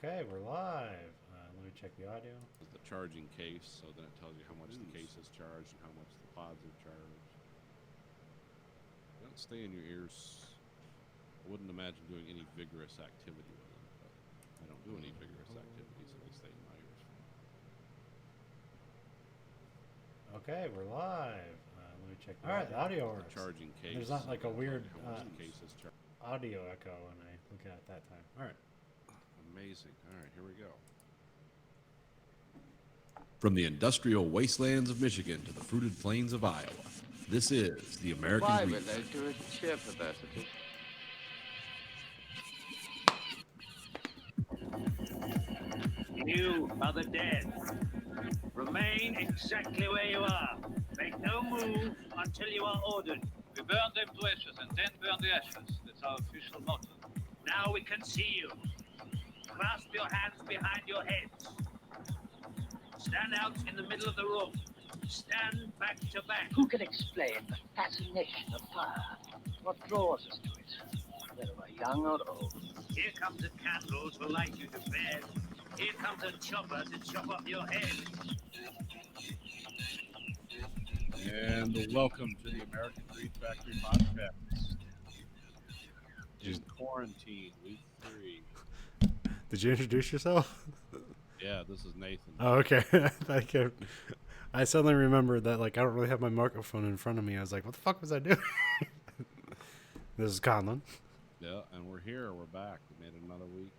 Okay, we're live. Let me check the audio. The charging case, so then it tells you how much the case is charged and how much the pods are charged. They don't stay in your ears. I wouldn't imagine doing any vigorous activity with them, but I don't do any vigorous activity, so they stay in my ears. Okay, we're live. Let me check. All right, the audio The works. charging case. There's not like a weird how much the case is charged. audio echo when I look at it that time. All right. Amazing. All right, here we go. From the industrial wastelands of Michigan to the fruited plains of Iowa, this is the American Why Grief. would they do it sheer perversity? You are the dead. Remain exactly where you are. Make no move until you are ordered. We burn them to ashes and then burn the ashes. That's our official motto. Now we can see you. Clasp your hands behind your heads. Stand out in the middle of the room. Stand back to back. Who can explain the fascination of fire? What draws us to it, whether we're young or old? Here comes a candle to light you to bed. Here comes a chopper to chop off your head. And welcome to the American Grief Factory podcast. In quarantine, week 3. Did you introduce yourself? Yeah, this is Nathan. Oh, okay. I suddenly remembered that like I don't really have my microphone in front of me. I was like, what the fuck was I doing? This is Conlon. Yeah, and we're here. We're back. We made another week.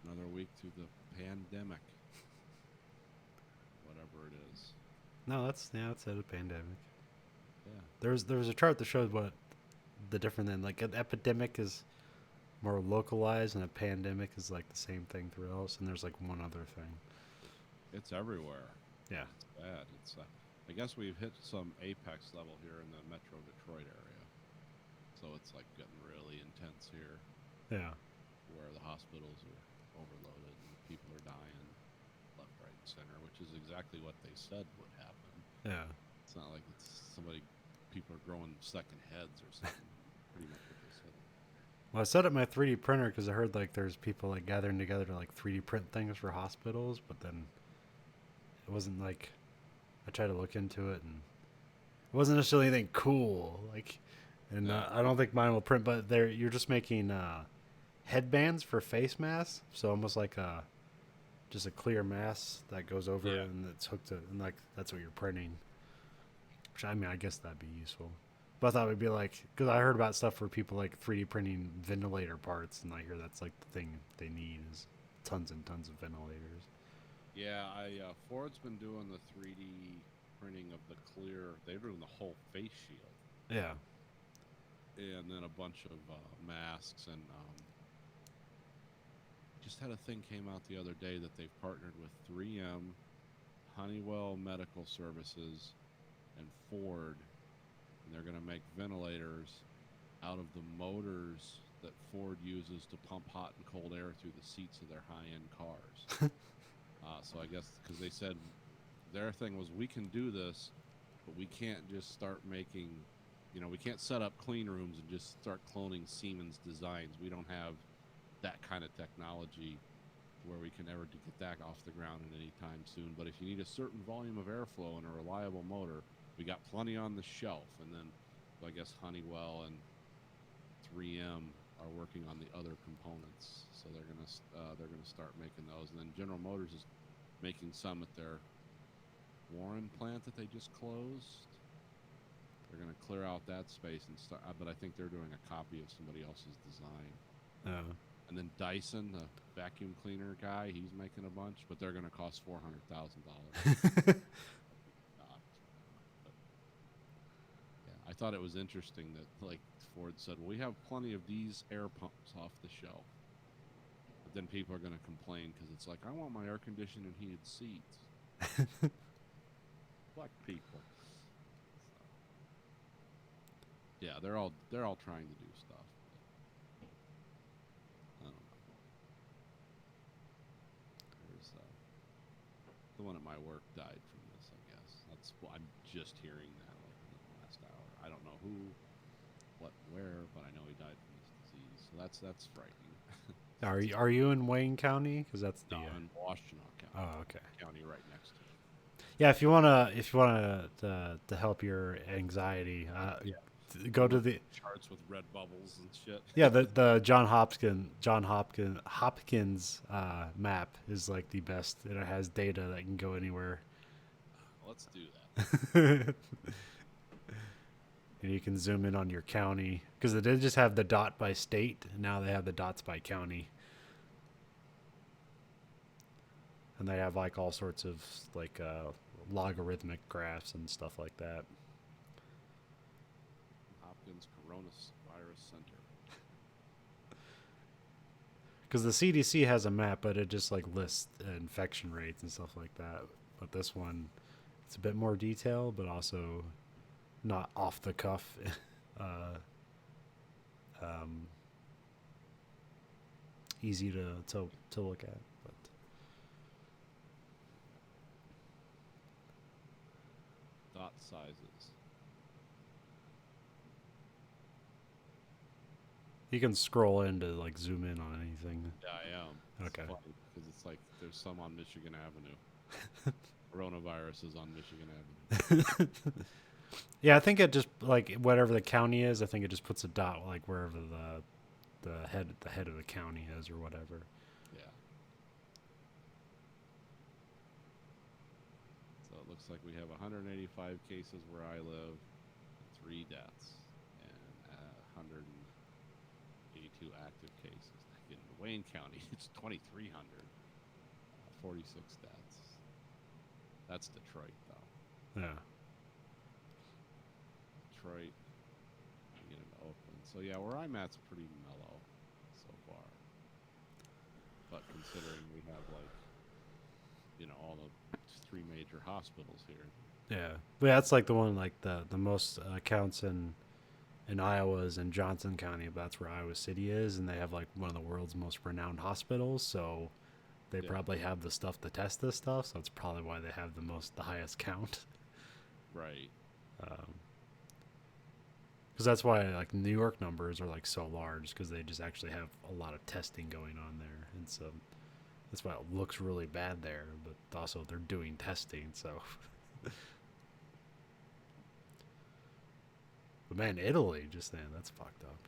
Another week through the pandemic. Whatever it is. No, that's a pandemic. Yeah. There was a chart that showed what the different than like an epidemic is more localized and a pandemic is like the same thing throughout else, and there's like one other thing. It's everywhere. Yeah. It's bad. It's I guess we've hit some apex level here in the Metro Detroit area. So it's like getting really intense here, Yeah. where the hospitals are overloaded and people are dying left, right, and center, which is exactly what they said would happen. Yeah. It's not like people are growing second heads or something. Pretty much what they said. Well, I set up my 3D printer because I heard like there's people like gathering together to like 3D print things for hospitals, but then it wasn't like I tried to look into it and it wasn't necessarily anything cool. Like, and No. I don't think mine will print, but you're just making headbands for face masks, so almost like just a clear mask that goes over Yeah. and it's hooked to, and like that's what you're printing. Which I mean, I guess that'd be useful. But I thought it would be like, because I heard about stuff for people like 3D printing ventilator parts, and I hear that's like the thing they need is tons and tons of ventilators. Yeah, Ford's been doing the 3D printing of the clear. They're doing the whole face shield, Yeah. and then a bunch of masks. And just had a thing came out the other day that they've partnered with 3M, Honeywell Medical Services, and Ford, and they're going to make ventilators out of the motors that Ford uses to pump hot and cold air through the seats of their high-end cars. So I guess because they said their thing was, we can do this, but we can't just start making, we can't set up clean rooms and just start cloning Siemens designs. We don't have that kind of technology where we can ever get that off the ground at any time soon. But if you need a certain volume of airflow and a reliable motor, we got plenty on the shelf. And then I guess Honeywell and 3M are working on the other components, so they're gonna start making those. And then General Motors is making some at their Warren plant that they just closed. They're gonna clear out that space and start, but I think they're doing a copy of somebody else's design. Oh. And then Dyson, the vacuum cleaner guy, he's making a bunch, but they're gonna cost $400,000. I thought it was interesting that like Ford said, well, we have plenty of these air pumps off the shelf. But then people are going to complain because it's like, I want my air conditioned and heated seats. Black people. So, yeah, they're all trying to do stuff. But I don't know. There's the one at my work died from this, I guess. I'm just hearing that. I don't know who, what, where, but I know he died from this disease. So that's frightening. Are you in Wayne County? Because that's the. No, in Washtenaw County. Oh, okay. County right next to it. Yeah, if you wanna to help your anxiety, go to the Charts with red bubbles and shit. yeah the Hopkins map is like the best. It has data that can go anywhere, Let's do that. and you can zoom in on your county because they did just have the dot by state, and now they have the dots by county, and they have like all sorts of like logarithmic graphs and stuff like that. Hopkins Coronavirus Center. Because the CDC has a map, but it just like lists infection rates and stuff like that. But this one, it's a bit more detailed, but also not off the cuff. Easy to look at. But Dot sizes. you can scroll in to like zoom in on anything. Yeah, I am. Okay. Because it's like there's some on Michigan Avenue. Coronavirus is on Michigan Avenue. Yeah, I think it just like whatever the county is. I think it just puts a dot like wherever the head of the county is or whatever. Yeah. So it looks like we have 185 cases where I live, 3 deaths, and 182 active cases. In Wayne County, it's 2,300, 46 deaths. That's Detroit, though. Yeah. Detroit, you get into Oakland. So yeah, where I'm at's pretty mellow so far. But considering we have like, all the 3 major hospitals here. Yeah, but that's like the one like the most counts in Iowa is in Johnson County. But that's where Iowa City is, and they have like one of the world's most renowned hospitals. So they probably have the stuff to test this stuff. So that's probably why they have the highest count. Right. Because that's why like New York numbers are like so large because they just actually have a lot of testing going on there, and so that's why it looks really bad there. But also they're doing testing, so. But man, Italy, just saying, that's fucked up.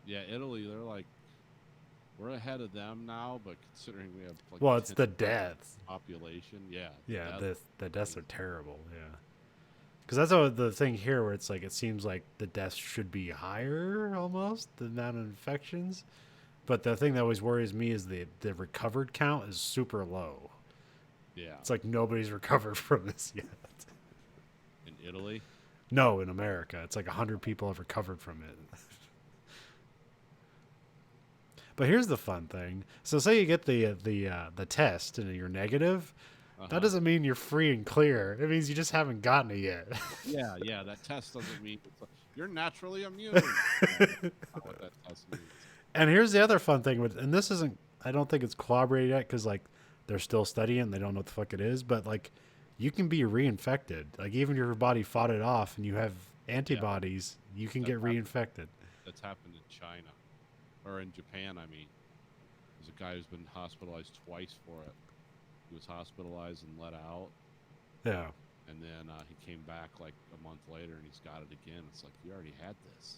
Yeah, Italy, they're like, we're ahead of them now, but considering we have like Well, it's the 10% deaths. population, yeah. Yeah, deaths. the deaths are terrible. Yeah, because that's all the thing here, where it's like it seems like the deaths should be higher almost the amount of infections, but the thing that always worries me is the recovered count is super low. Yeah. It's like nobody's recovered from this yet. In Italy? No, in America, it's like 100 people have recovered from it. But here's the fun thing. So say you get the test and you're negative. That doesn't mean you're free and clear. It means you just haven't gotten it yet. Yeah, that test doesn't mean you're naturally immune. That's not what that test means. And here's the other fun thing and this isn't, I don't think it's corroborated yet because like they're still studying and they don't know what the fuck it is, but like you can be reinfected. Like even if your body fought it off and you have antibodies, you can get reinfected. That's happened in China. Or in Japan, I mean. There's a guy who's been hospitalized twice for it. He was hospitalized and let out. Yeah. And then he came back like a month later and he's got it again. It's like, you already had this.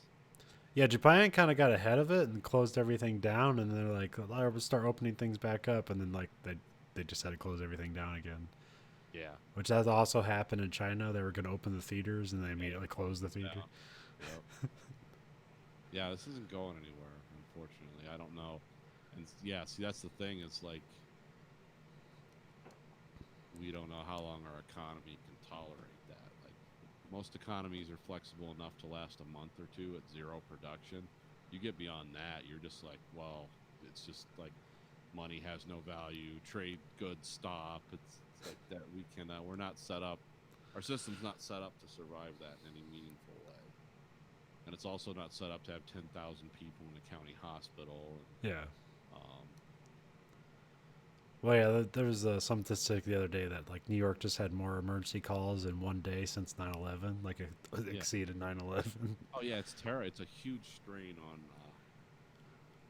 Yeah, Japan kind of got ahead of it and closed everything down, and they're like, "Let's start opening things back up," and then like they just had to close everything down again. Yeah. Which has also happened in China. They were going to open the theaters, and they immediately closed the theater. Yep. Yeah, this isn't going anywhere, unfortunately. I don't know. And yeah, see, that's the thing. It's like we don't know how long our economy can tolerate that. Like most economies are flexible enough to last a month or two at 0 production. You get beyond that, you're just like, well, it's just like money has no value. Trade goods stop. It's like that. We're not set up. Our system's not set up to survive that in any meaningful way. And it's also not set up to have 10,000 people in a county hospital. Yeah. Well, yeah, there was some statistic the other day that like New York just had more emergency calls in one day since 9/11. Like it exceeded 9/11. Oh yeah, it's terrible. It's a huge strain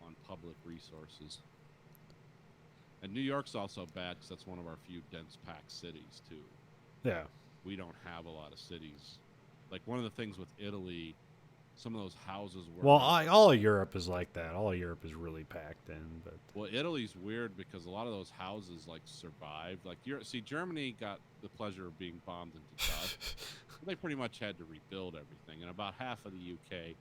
on public resources. And New York's also bad because that's one of our few dense packed cities too. Yeah. We don't have a lot of cities. Like one of the things with Italy, some of those houses were Well, all of Europe is like that. All of Europe is really packed in, but well, Italy's weird because a lot of those houses like survived. Like see, Germany got the pleasure of being bombed into dust. They pretty much had to rebuild everything, and about half of the UK,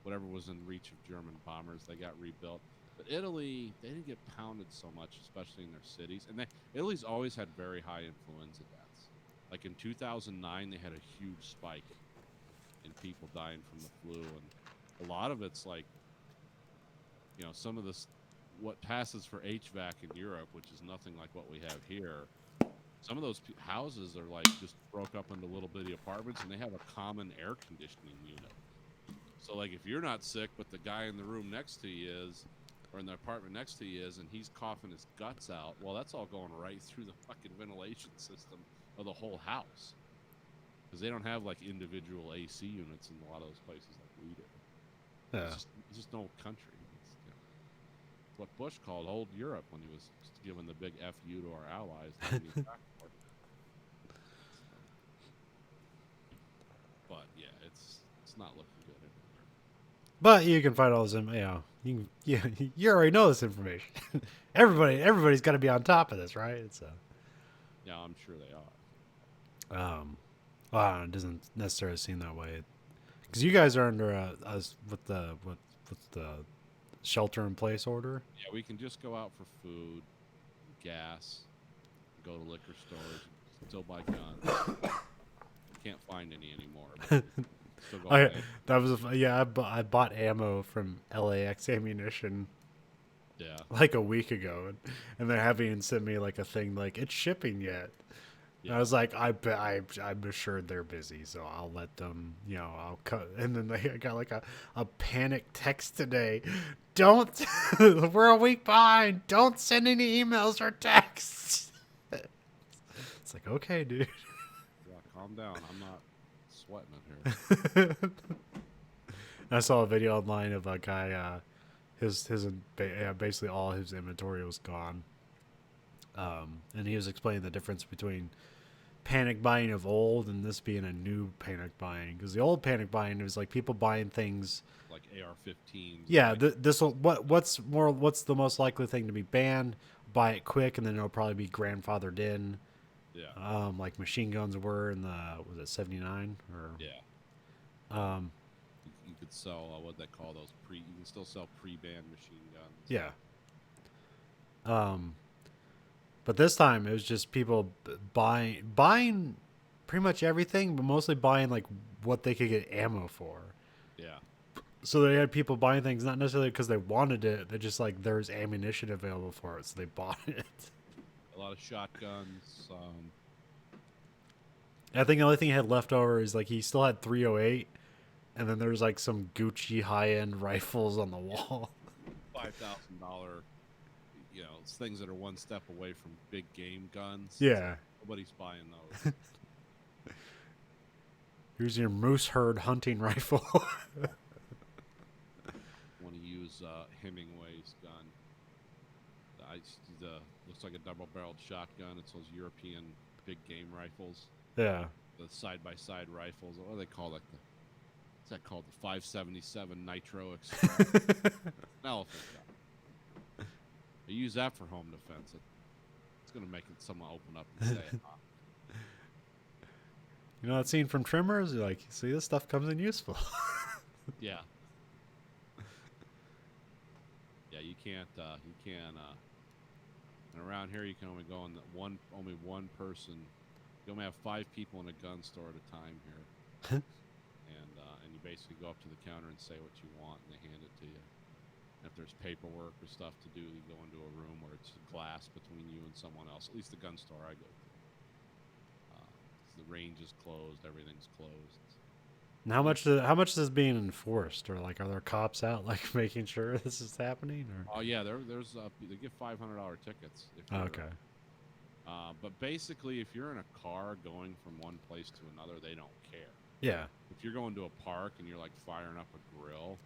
whatever was in reach of German bombers, they got rebuilt. But Italy, they didn't get pounded so much, especially in their cities. And Italy's always had very high influenza deaths. Like in 2009, they had a huge spike in people dying from the flu, and a lot of it's like, some of this, what passes for HVAC in Europe, which is nothing like what we have here. Some of those houses are like just broke up into little bitty apartments, and they have a common air conditioning unit. So like if you're not sick, but the guy in the room next to you is, or in the apartment next to you is, and he's coughing his guts out, well, that's all going right through the fucking ventilation system of the whole house. Because they don't have like individual AC units in a lot of those places like we do. yeah. It's just no country. It's what Bush called old Europe when he was giving the big FU to our allies. That we attacked for. But yeah, it's not looking good anymore. But you can find all this, you already know this information. Everybody's got to be on top of this, right? It's Yeah, I'm sure they are. well, it doesn't necessarily seem that way, because you guys are under us with the shelter in place order. Yeah, we can just go out for food, gas, go to liquor stores, still buy guns. Can't find any anymore. But still go ahead. That was I bought ammo from LAX Ammunition Yeah. like a week ago, and they haven't even sent me like a thing like it's shipping yet. And I was like, I'm assured they're busy, so I'll let them, I'll cut. And then I got like a panic text today. Don't, we're a week behind. Don't send any emails or texts. It's like, okay, dude. Yeah, calm down. I'm not sweating it here. I saw a video online of a guy, basically all his inventory was gone. And he was explaining the difference between panic buying of old and this being a new panic buying, because the old panic buying was like people buying things Like AR-15s. yeah what's the most likely thing to be banned, buy it quick, and then it'll probably be grandfathered in, like machine guns were in the, was it 79 or You could sell what they call those you can still sell pre-banned machine guns. yeah. But this time it was just people buying pretty much everything, but mostly buying like what they could get ammo for. Yeah. So they had people buying things not necessarily because they wanted it, they're just like there's ammunition available for it, so they bought it. A lot of shotguns. I think the only thing he had left over is like he still had 308, and then there's like some Gucci high-end rifles on the wall. $5,000, things that are one step away from big game guns. Yeah. Nobody's buying those. Here's your moose herd hunting rifle. Want to use Hemingway's gun. Looks like a double-barreled shotgun. It's those European big game rifles. Yeah. The side-by-side rifles. What do they call it? What's that called? The 577 Nitro Express. An elephant gun. I use that for home defense. It's going to make someone open up and say, You know that scene from Tremors? You're like, see, this stuff comes in useful. Yeah. Yeah, you can't, and around here you can only go on only one person. You only have 5 people in a gun store at a time here. And you basically go up to the counter and say what you want, and they hand it to you. And if there's paperwork or stuff to do, you go into a room where it's glass between you and someone else. At least the gun store I go to. The range is closed, everything's closed. And how much is this being enforced, or like are there cops out like making sure this is happening? Or Oh yeah, there's they give $500 tickets. If you're, okay, but basically, if you're in a car going from one place to another, they don't care. yeah, If you're going to a park and you're like firing up a grill,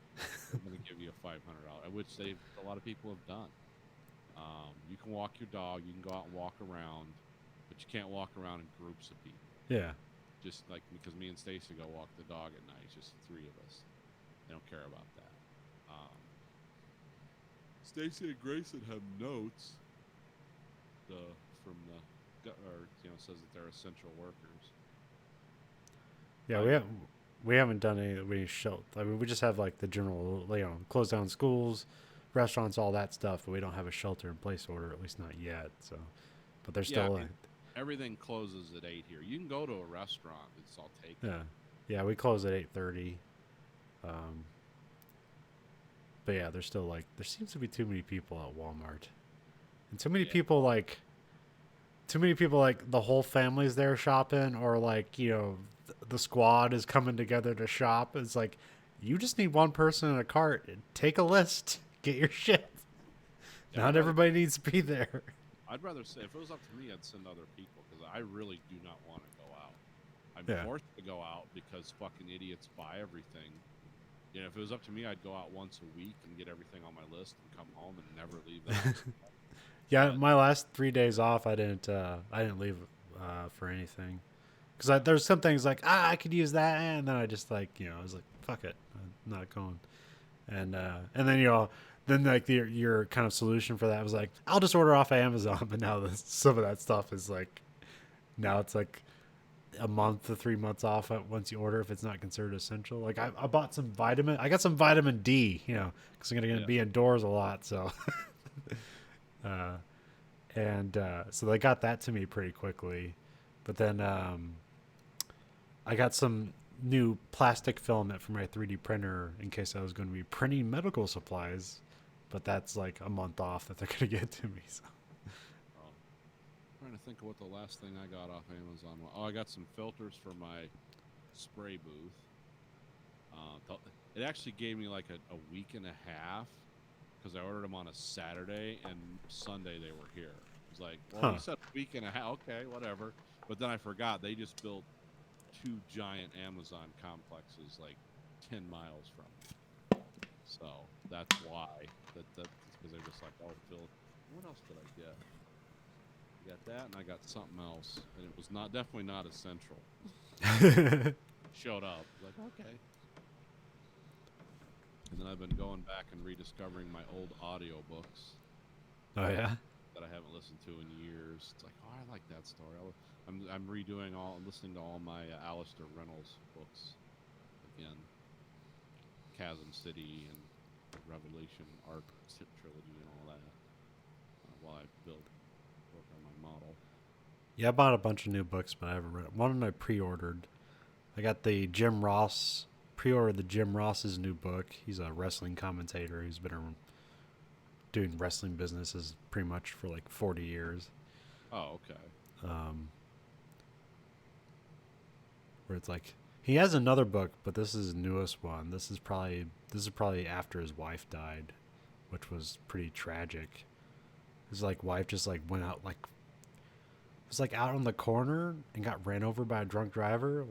they're going to give you a $500, which a lot of people have done. You can walk your dog. You can go out and walk around, but you can't walk around in groups of people. Yeah. Just like because me and Stacy go walk the dog at night. It's just the three of us. They don't care about that. Stacy and Grayson have notes. From the or says that they're essential workers. Yeah, we haven't done any shelter. I mean, we just have like the general, close down schools, restaurants, all that stuff. But we don't have a shelter in place order, at least not yet. So, but there's Yeah, still, I mean, everything closes at 8 here. You can go to a restaurant. It's all taken. yeah, we close at 8:30. But yeah, there's still there seems to be too many people at Walmart, and too many people like the whole family's there shopping, or the squad is coming together to shop. It's like, you just need one person in a cart. Take a list. Get your shit. Yeah, Not everybody needs to be there. I'd rather say, if it was up to me, I'd send other people because I really do not want to go out. I'm Yeah. forced to go out because fucking idiots buy everything. If it was up to me, I'd go out once a week and get everything on my list and come home and never leave the house. Yeah, my last 3 days off, I didn't leave for anything, because there's some things like I could use that, and then I just I was like, fuck it, I'm not going, and then your kind of solution for that was like, I'll just order off of Amazon. But now some of that stuff is now it's like a month to 3 months off once you order if it's not considered essential. Like I bought some vitamin. I got some vitamin D, because I'm gonna be indoors a lot, so. So they got that to me pretty quickly, but then I got some new plastic filament for my 3D printer in case I was going to be printing medical supplies, but that's like a month off that they're going to get to me. So. I'm trying to think of what the last thing I got off Amazon was. Oh, I got some filters for my spray booth. It actually gave me like a week and a half because I ordered them on a Saturday and Sunday they were here. It was like, well, you said a week and a half. Okay, whatever. But then I forgot they just built 2 giant Amazon complexes like 10 miles from me. So that's why. That's because they're just like, oh, Phil, what else did I get? I got that, and I got something else, and it was definitely not essential. Showed up, like, okay. And then I've been going back and rediscovering my old audiobooks. Oh yeah. That I haven't listened to in years. It's like, oh, I like that story. I'm redoing listening to all my Alistair Reynolds books again. Chasm City and Revelation Arc trilogy and all that. While I work on my model. Yeah, I bought a bunch of new books, but I haven't read it. One I pre-ordered. I got pre-ordered the Jim Ross's new book. He's a wrestling commentator who's been doing wrestling businesses pretty much for like 40 years. Oh, okay. Where it's like, he has another book, but this is his newest one. This is probably after his wife died, which was pretty tragic. His wife just went out was out on the corner and got ran over by a drunk driver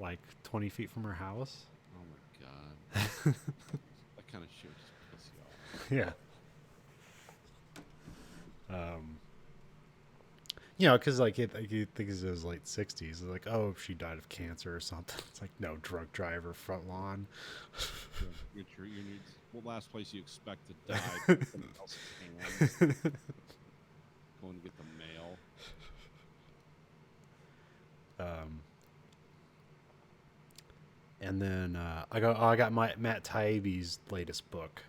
20 feet from her house. Oh my god. That kind of shit just pisses you off. Yeah. Because you think it's his late 60s. It's like, oh, she died of cancer or something. It's like, no, drunk driver, front lawn. You need what last place you expect to die? Someone else's hand. Going to get the mail. And then I got Matt Taibbi's latest book.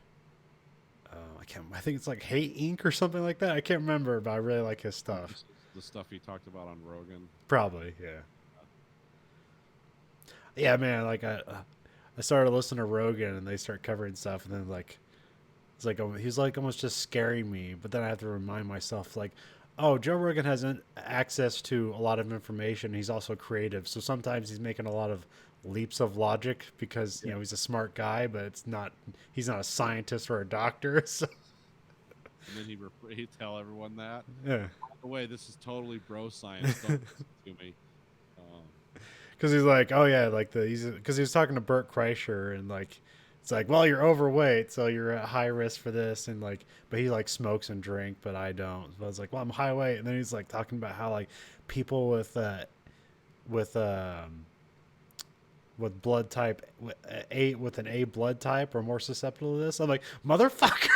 I think it's Hate Inc. or something like that. I can't remember, but I really like his stuff. The stuff he talked about on Rogan. Probably, yeah. Yeah, man. I started listening to Rogan, and they start covering stuff, and then he's almost just scaring me. But then I have to remind myself, oh, Joe Rogan has access to a lot of information. He's also creative, so sometimes he's making a lot of leaps of logic because he's a smart guy, but he's not a scientist or a doctor. So. And then he'd tell everyone that. Yeah. By the way, this is totally bro science. Don't listen to me. Because he's like, oh yeah, because he was talking to Bert Kreischer, and It's like, well, you're overweight, so you're at high risk for this, and like, but he like smokes and drink, but I don't. So I was like, well, I'm high weight, and then he's like talking about how like people with with blood type with an A blood type are more susceptible to this. I'm like, motherfucker.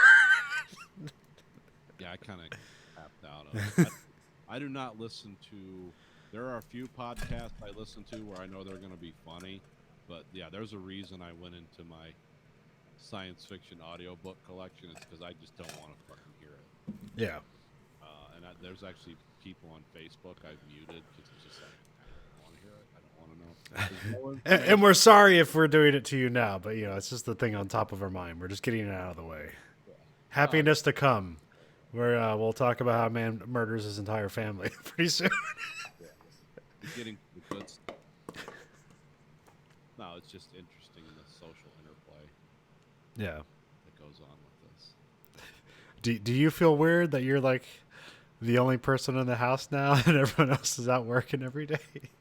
Yeah, I kind of tapped out of it. I do not listen to. There are a few podcasts I listen to where I know they're going to be funny, but yeah, there's a reason I went into my science fiction audiobook collection. It's because I just don't want to fucking hear it. Yeah. There's actually people on Facebook I've muted because it's just like I don't want to hear it. I don't want to know. And we're sorry if we're doing it to you now, but you know, it's just the thing on top of our mind. We're just getting it out of the way. Happiness to come. Where we'll talk about how a man murders his entire family pretty soon. Getting to the good stuff. No, it's just interesting in the social interplay Yeah. that goes on with this. Do you feel weird that you're like the only person in the house now and everyone else is out working every day?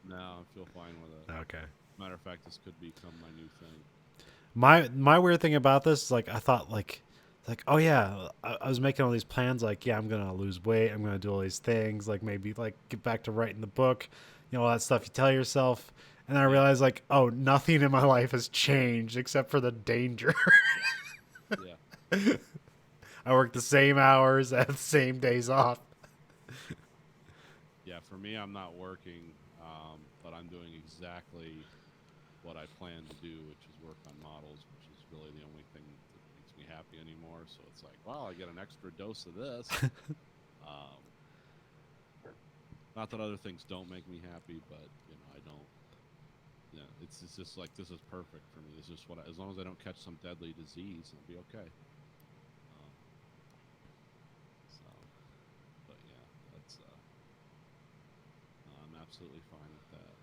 No, I feel fine with it. Okay. Matter of fact, this could become my new thing. My weird thing about this is like I thought like oh yeah, I was making all these plans like yeah, I'm gonna lose weight, I'm gonna do all these things, like maybe like get back to writing the book, you know, all that stuff you tell yourself, and then I realized like, oh, nothing in my life has changed except for the danger. Yeah. I work the same hours, I have the same days off. Yeah, for me, I'm not working, but I'm doing exactly what I plan to do, which is work on models, which is really the only thing that makes me happy anymore. So it's like, wow, I get an extra dose of this. Not that other things don't make me happy, but you know, I don't. Yeah, it's just like this is perfect for me. This is what as long as I don't catch some deadly disease, I'll be okay. So, but yeah, that's. I'm absolutely fine with that.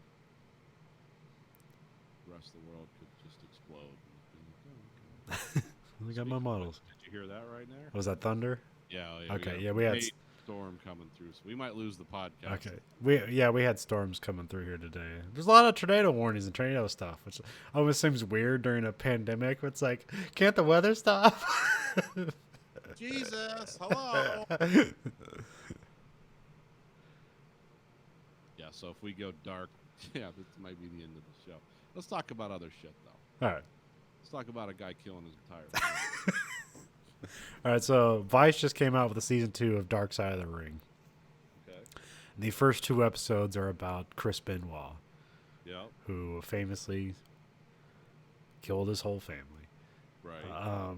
The rest of the world could just explode. And I got my models. did you hear that right there? Was that thunder? Yeah. Okay, got a we had great storm coming through, so we might lose the podcast. Okay. We had storms coming through here today. There's a lot of tornado warnings and tornado stuff, which almost seems weird during a pandemic. It's like, can't the weather stop? Jesus, hello. Yeah. So if we go dark, yeah, this might be the end of the show. Let's talk about other shit though. All right. Let's talk about a guy killing his entire family. All right, so Vice just came out with the season 2 of Dark Side of the Ring. Okay. The first 2 episodes are about Chris Benoit, Yep. who famously killed his whole family. Right.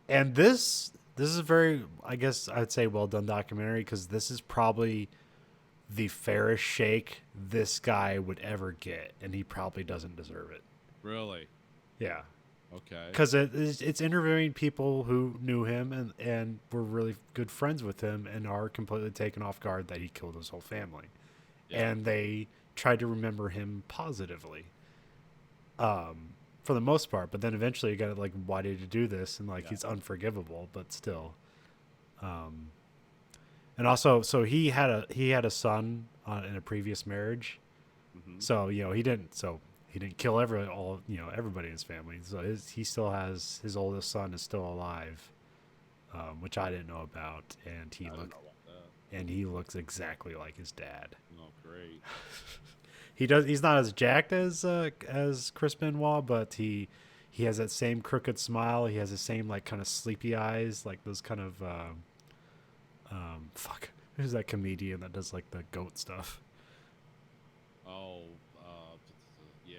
And this is a very, I guess I'd say, well done documentary, because this is probably the fairest shake this guy would ever get, and he probably doesn't deserve it. Really? Yeah. Okay. Because it's interviewing people who knew him and were really good friends with him and are completely taken off guard that he killed his whole family. Yeah. And they tried to remember him positively for the most part. But then eventually you got like, why did you do this? And like, he's unforgivable, but still. And also, so he had a son in a previous marriage. Mm-hmm. So, you know, he didn't kill everybody in his family. So he still has his oldest son is still alive, which I didn't know about, and he looks exactly like his dad. Oh, great. He's not as jacked as Chris Benoit, but he has that same crooked smile. He has the same like kind of sleepy eyes, like those kind of who's that comedian that does like the goat stuff? Oh, yeah.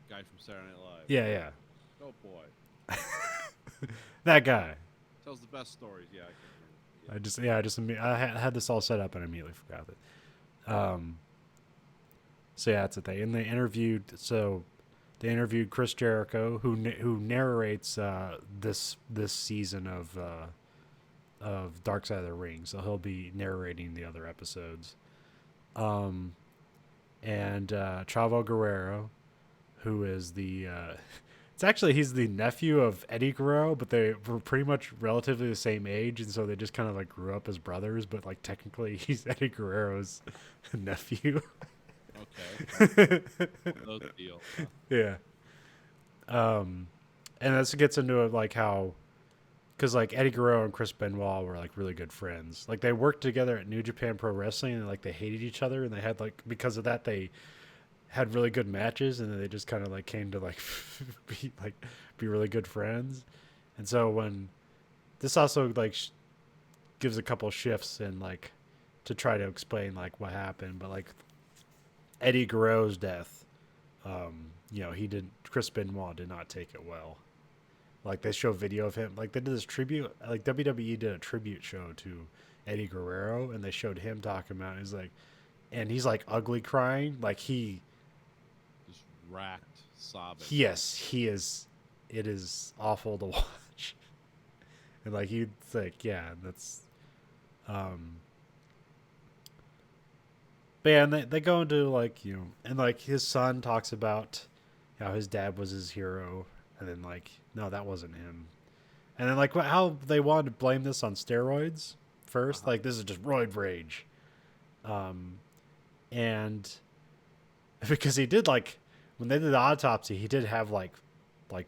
Guy from Saturday Night Live. Yeah. Oh boy. That guy. Tells the best stories. Yeah, I can remember. Yeah. I had this all set up and I immediately forgot it. So yeah, that's the thing. And they interviewed Chris Jericho, who narrates this season of Dark Side of the Ring. So he'll be narrating the other episodes. And Chavo Guerrero, who is he's the nephew of Eddie Guerrero, but they were pretty much relatively the same age, and so they just kind of like grew up as brothers, but like technically he's Eddie Guerrero's nephew. Okay. No deal. Huh? Yeah. And this gets into it like how, because like Eddie Guerrero and Chris Benoit were like really good friends. Like they worked together at New Japan Pro Wrestling, and like they hated each other, and they had like because of that they had really good matches, and then they just kind of like came to like be really good friends. And so when this also like gives a couple shifts and like to try to explain like what happened, but like Eddie Guerrero's death, Chris Benoit did not take it well. Like they show video of him, like they did this tribute, like WWE did a tribute show to Eddie Guerrero, and they showed him talking about it. He's like ugly crying, like he, Just racked, sobbing. yes, he is. It is awful to watch, and like he's like, yeah, that's, but yeah, and they go into like and like his son talks about how his dad was his hero, and then like no, that wasn't him, and then like how they wanted to blame this on steroids first, like this is just roid rage, and because he did like when they did the autopsy, he did have like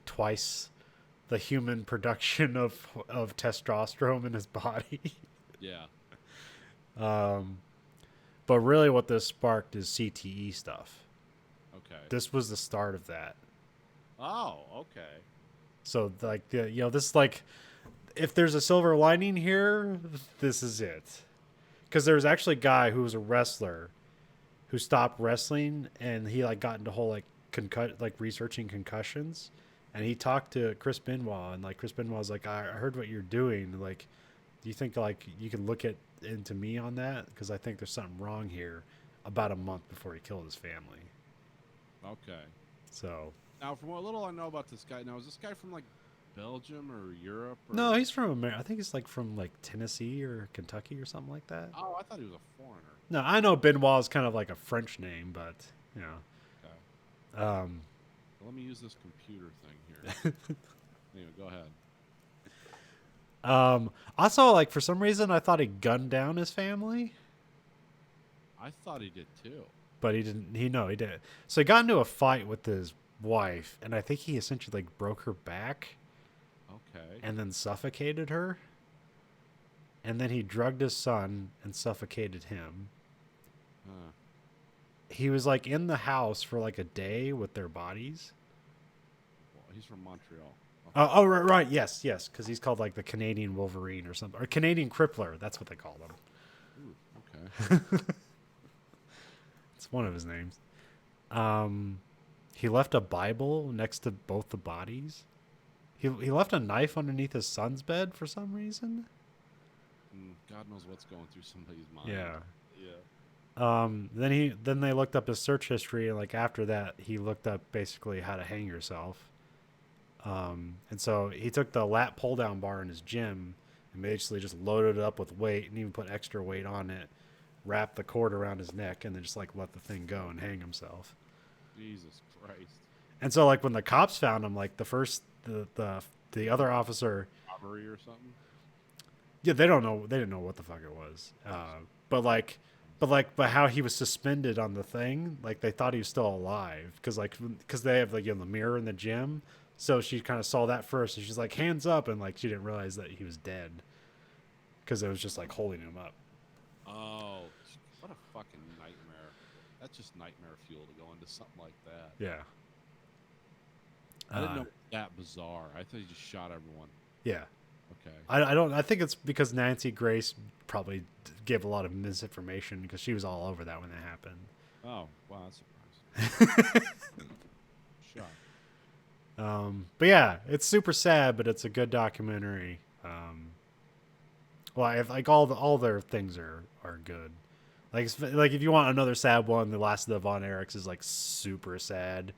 twice the human production of testosterone in his body. Yeah. But really what this sparked is CTE stuff. Okay. This was the start of that. Oh, okay. So like this is like, if there's a silver lining here, this is it. Because there was actually a guy who was a wrestler who stopped wrestling, and he like got into whole like researching concussions, and he talked to Chris Benoit, and like Chris Benoit was like, I heard what you're doing. Like, do you think like you can look into me on that? Because I think there's something wrong here. About a month before he killed his family. Okay. So Now, from what little I know about this guy, now is this guy from like Belgium or Europe? Or... no, he's from America. I think he's like from like Tennessee or Kentucky or something like that. Oh, I thought he was a foreigner. No, I know Benoit is kind of like a French name, but Okay. Let me use this computer thing here. Anyway, go ahead. Also, like for some reason, I thought he gunned down his family, I thought he did too. but he didn't. He didn't. So he got into a fight with his wife, and I think he essentially like broke her back Okay. and then suffocated her. And then he drugged his son and suffocated him. Huh. He was like in the house for like a day with their bodies. Well, he's from Montreal. Oh, right, yes, because he's called like the Canadian Wolverine or something, or Canadian Crippler. That's what they call him. Ooh, okay. It's one of his names. He left a Bible next to both the bodies. He left a knife underneath his son's bed for some reason. God knows what's going through somebody's mind. Yeah. Yeah. Then they looked up his search history, and like after that, he looked up basically how to hang yourself. And so he took the lat pull down bar in his gym and basically just loaded it up with weight and even put extra weight on it, wrapped the cord around his neck, and then just like let the thing go and hang himself. Jesus Christ. And so like when the cops found him, like the other officer, Robbery or something? yeah, they didn't know what the fuck it was. But how he was suspended on the thing, like they thought he was still alive because they have like the mirror in the gym. So she kind of saw that first, and she's like, hands up, and like she didn't realize that he was dead because it was just like holding him up. Oh, what a fucking nightmare. That's just nightmare fuel to go into something like that. Yeah. I didn't know it was that bizarre. I thought he just shot everyone. Yeah. Okay. I think it's because Nancy Grace probably gave a lot of misinformation because she was all over that when that happened. Oh, wow, that's surprising. Shot. But yeah, it's super sad, but it's a good documentary. All their things are good. Like if you want another sad one, The Last of the Von Erichs is like super sad.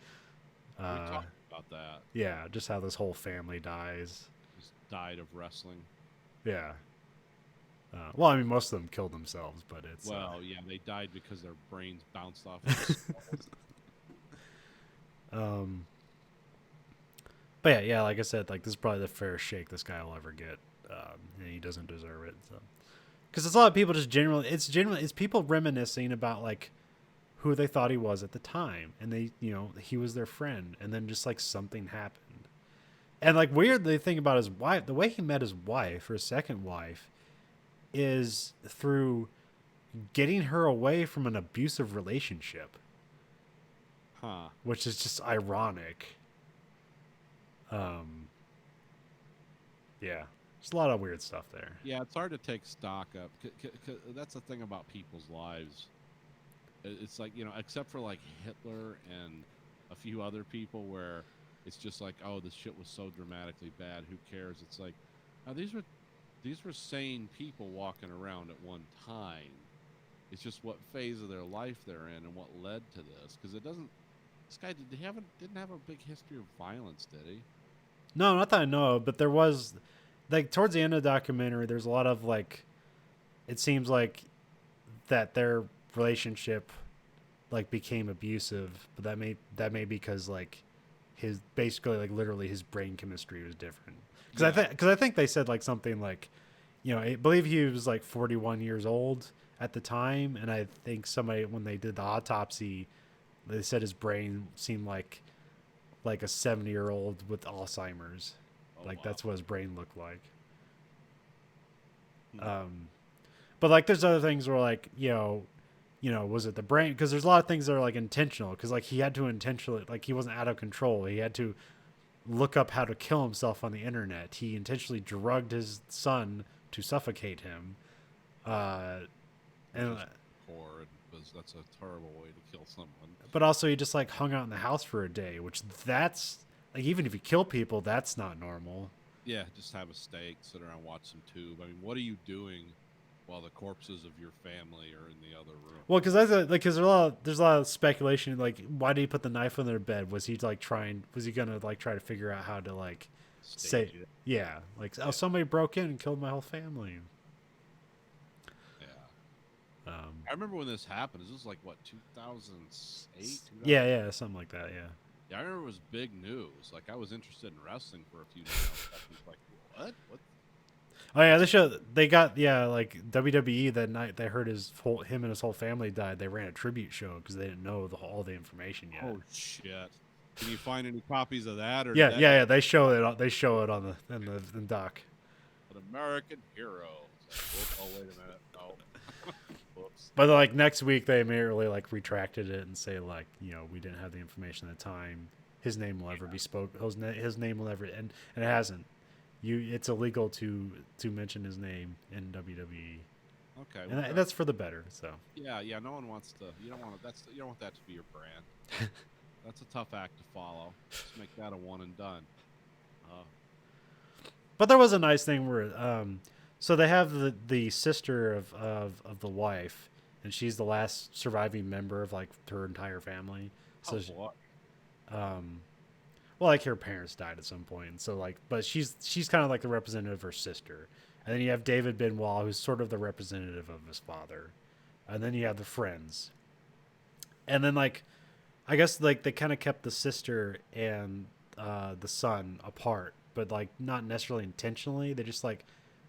We talked about that. Yeah, just how this whole family dies. Just died of wrestling. Yeah. Well, I mean, most of them killed themselves, but it's Well, yeah, they died because their brains bounced off their skulls. But yeah, like I said, like this is probably the fairest shake this guy will ever get, and he doesn't deserve it. So, because it's a lot of people just it's people reminiscing about like who they thought he was at the time, and they, he was their friend, and then just like something happened. And like weird, the thing about his wife, the way he met his wife, or his second wife, is through getting her away from an abusive relationship, Huh. which is just ironic. Yeah, there's a lot of weird stuff there. Yeah, it's hard to take stock up. That's the thing about people's lives. It's like, except for like Hitler and a few other people where it's just like, oh, this shit was so dramatically bad. Who cares? It's like, now these were sane people walking around at one time. It's just what phase of their life they're in and what led to this. Because this guy didn't have a big history of violence, did he? No, not that I know of, but there was, like, towards the end of the documentary, there's a lot of, like, it seems like that their relationship, like, became abusive, but that may be because, like, his, basically, like, literally his brain chemistry was different. Because I think they said, like, something like, I believe he was, like, 41 years old at the time, and I think somebody, when they did the autopsy, they said his brain seemed like a 70-year-old with Alzheimer's. Oh, Like, wow. that's what his brain looked like. But like, there's other things where, like, was it the brain? Because there's a lot of things that are like intentional. Because like he had to intentionally, like, he wasn't out of control. He had to look up how to kill himself on the internet. He intentionally drugged his son to suffocate him. And Horrid, because that's a terrible way to kill someone. but also he just like hung out in the house for a day, which that's like, even if you kill people, that's not normal. Yeah, just have a steak, sit around, watch some tube. I mean, what are you doing while the corpses of your family are in the other room? Well, because there's a lot of speculation. Like, why did he put the knife on their bed? Was he gonna like try to figure out how to like say, Stage it. yeah, like, oh, somebody broke in and killed my whole family. Yeah. I remember when this happened. This was like, what, 2008? Yeah, something like that. Yeah. Yeah, I remember it was big news. Like, I was interested in wrestling for a few days. I was like, what? What? Oh yeah, they got, yeah, like WWE that night. They heard him and his whole family died. They ran a tribute show because they didn't know all the information yet. Oh shit! Can you find any copies of that? Or Yeah. They show it. They show it on in the doc. An American hero. Whoops, oh, wait a minute. No. Whoops. But like next week, they immediately like retracted it and say, like, we didn't have the information at the time. His name will ever be spoke. His name will never, and it hasn't. It's illegal to mention his name in WWE. Okay. And well, that's for the better. So yeah. No one wants to. You don't want that to be your brand. That's a tough act to follow. Just make that a one and done. but there was a nice thing where so they have the sister of the wife, and she's the last surviving member of like her entire family. So what? well, like, her parents died at some point, so like, but she's kind of like the representative of her sister. And then you have David Benoit, who's sort of the representative of his father. And then you have the friends. And then, like, I guess, like, they kind of kept the sister and the son apart, but, like, not necessarily intentionally. They just, like,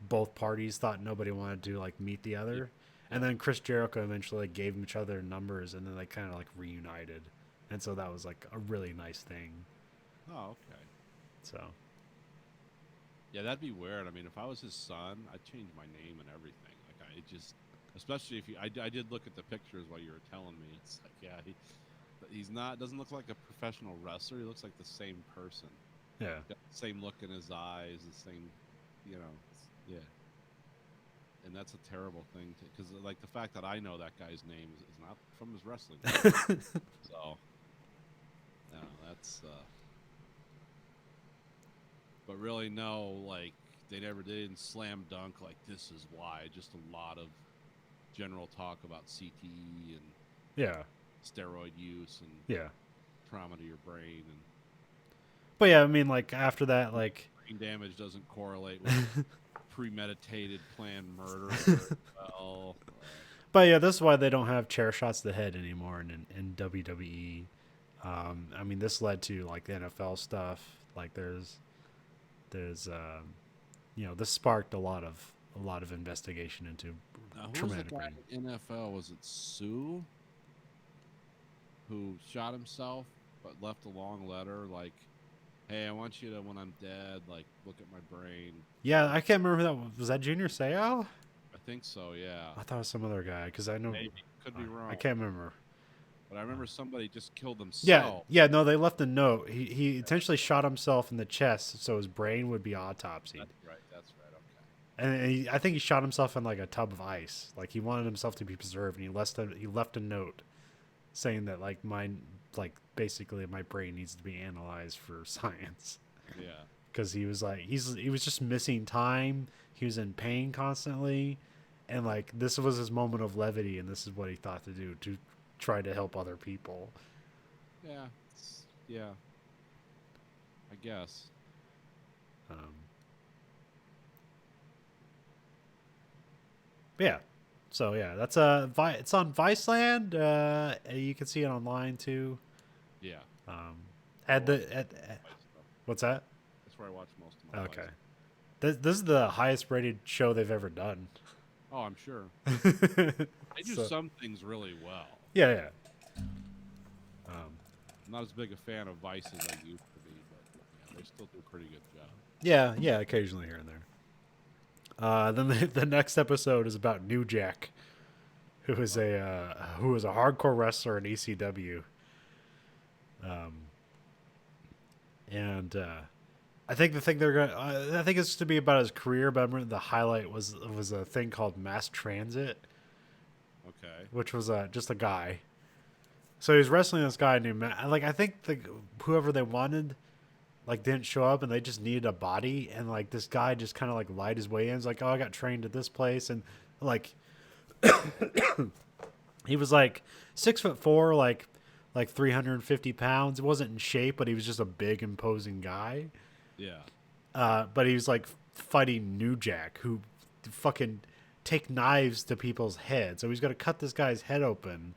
both parties thought nobody wanted to, like, meet the other. And then Chris Jericho eventually, like, gave each other numbers, and then they kind of, like, reunited. And so that was, like, a really nice thing. Oh, okay. So, Yeah, that'd be weird. I mean, if I was his son, I'd change my name and everything. Like, I just, especially if I did look at the pictures while you were telling me. It's like, yeah, he's not, doesn't look like a professional wrestler. He looks like the same person. yeah. Got the same look in his eyes, the same, yeah. And that's a terrible thing, because like the fact that I know that guy's name is not from his wrestling. So, no, that's. But really, no, like, they didn't slam dunk like this is why. Just a lot of general talk about CTE and Yeah. steroid use and Yeah. trauma to your brain, and But yeah, I mean, like, after that, like, brain damage doesn't correlate with premeditated planned murder very well. but yeah, this is why they don't have chair shots to the head anymore in WWE. I mean, this led to like the NFL stuff. Like, there's this sparked a lot of investigation into Now, who was the traumatic guy brain. in NFL? Was it Sue? who shot himself but left a long letter like, "Hey, I want you to, when I'm dead, like look at my brain." Yeah, I can't remember who that was. Was that Junior Seau? I think so. Yeah. I thought it was some other guy because I know. Maybe. Could be wrong. I can't remember. But I remember somebody just killed Yeah, themselves. yeah. No, they left a note. He intentionally shot himself in the chest so his brain would be autopsied. That's right. That's right. Okay. And I think he shot himself in like a tub of ice. Like he wanted himself to be preserved, and he left a note saying that like basically my brain needs to be analyzed for science. Yeah. Because he was like he was just missing time. He was in pain constantly, and like this was his moment of levity, and this is what he thought to do to try to help other people. Yeah. Yeah. I guess. But yeah. So yeah, that's it's on Viceland. You can see it online too. Yeah. What's that? That's where I watch most of my. Okay. Vice. This is the highest rated show they've ever done. Oh, I'm sure. They They do some things really well. Yeah, yeah. I'm not as big a fan of Vice as I used to be, but yeah, they still do a pretty good job. Yeah, yeah, occasionally here and there. Then the next episode is about New Jack, who is a hardcore wrestler in ECW. I think the thing I think it's to be about his career, but I remember the highlight was a thing called Mass Transit, Okay. which was just a guy. So he was wrestling this guy named I think whoever they wanted like didn't show up, and they just needed a body, and like this guy just kind of like lied his way in. He's like, oh, I got trained at this place, and like he was like 6'4", like 350 pounds. It wasn't in shape, but he was just a big imposing guy. Yeah. But he was like fighting New Jack, who fucking take knives to people's heads. So he's got to cut this guy's head open,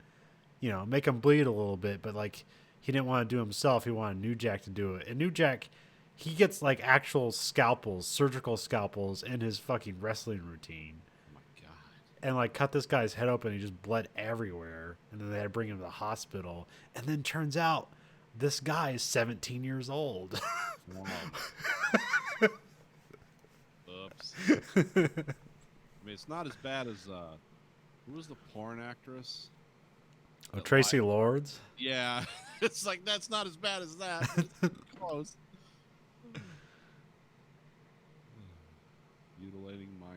make him bleed a little bit. But like, he didn't want to do it himself. He wanted New Jack to do it. And New Jack, he gets like actual scalpels, surgical scalpels in his fucking wrestling routine. Oh my god. And like cut this guy's head open. He just bled everywhere. And then they had to bring him to the hospital. And then turns out this guy is 17 years old. Wow. Oops. I mean, it's not as bad as who was the porn actress? Oh, Tracy Lords. Yeah, it's like that's not as bad as that. But it's close. Mutilating minors.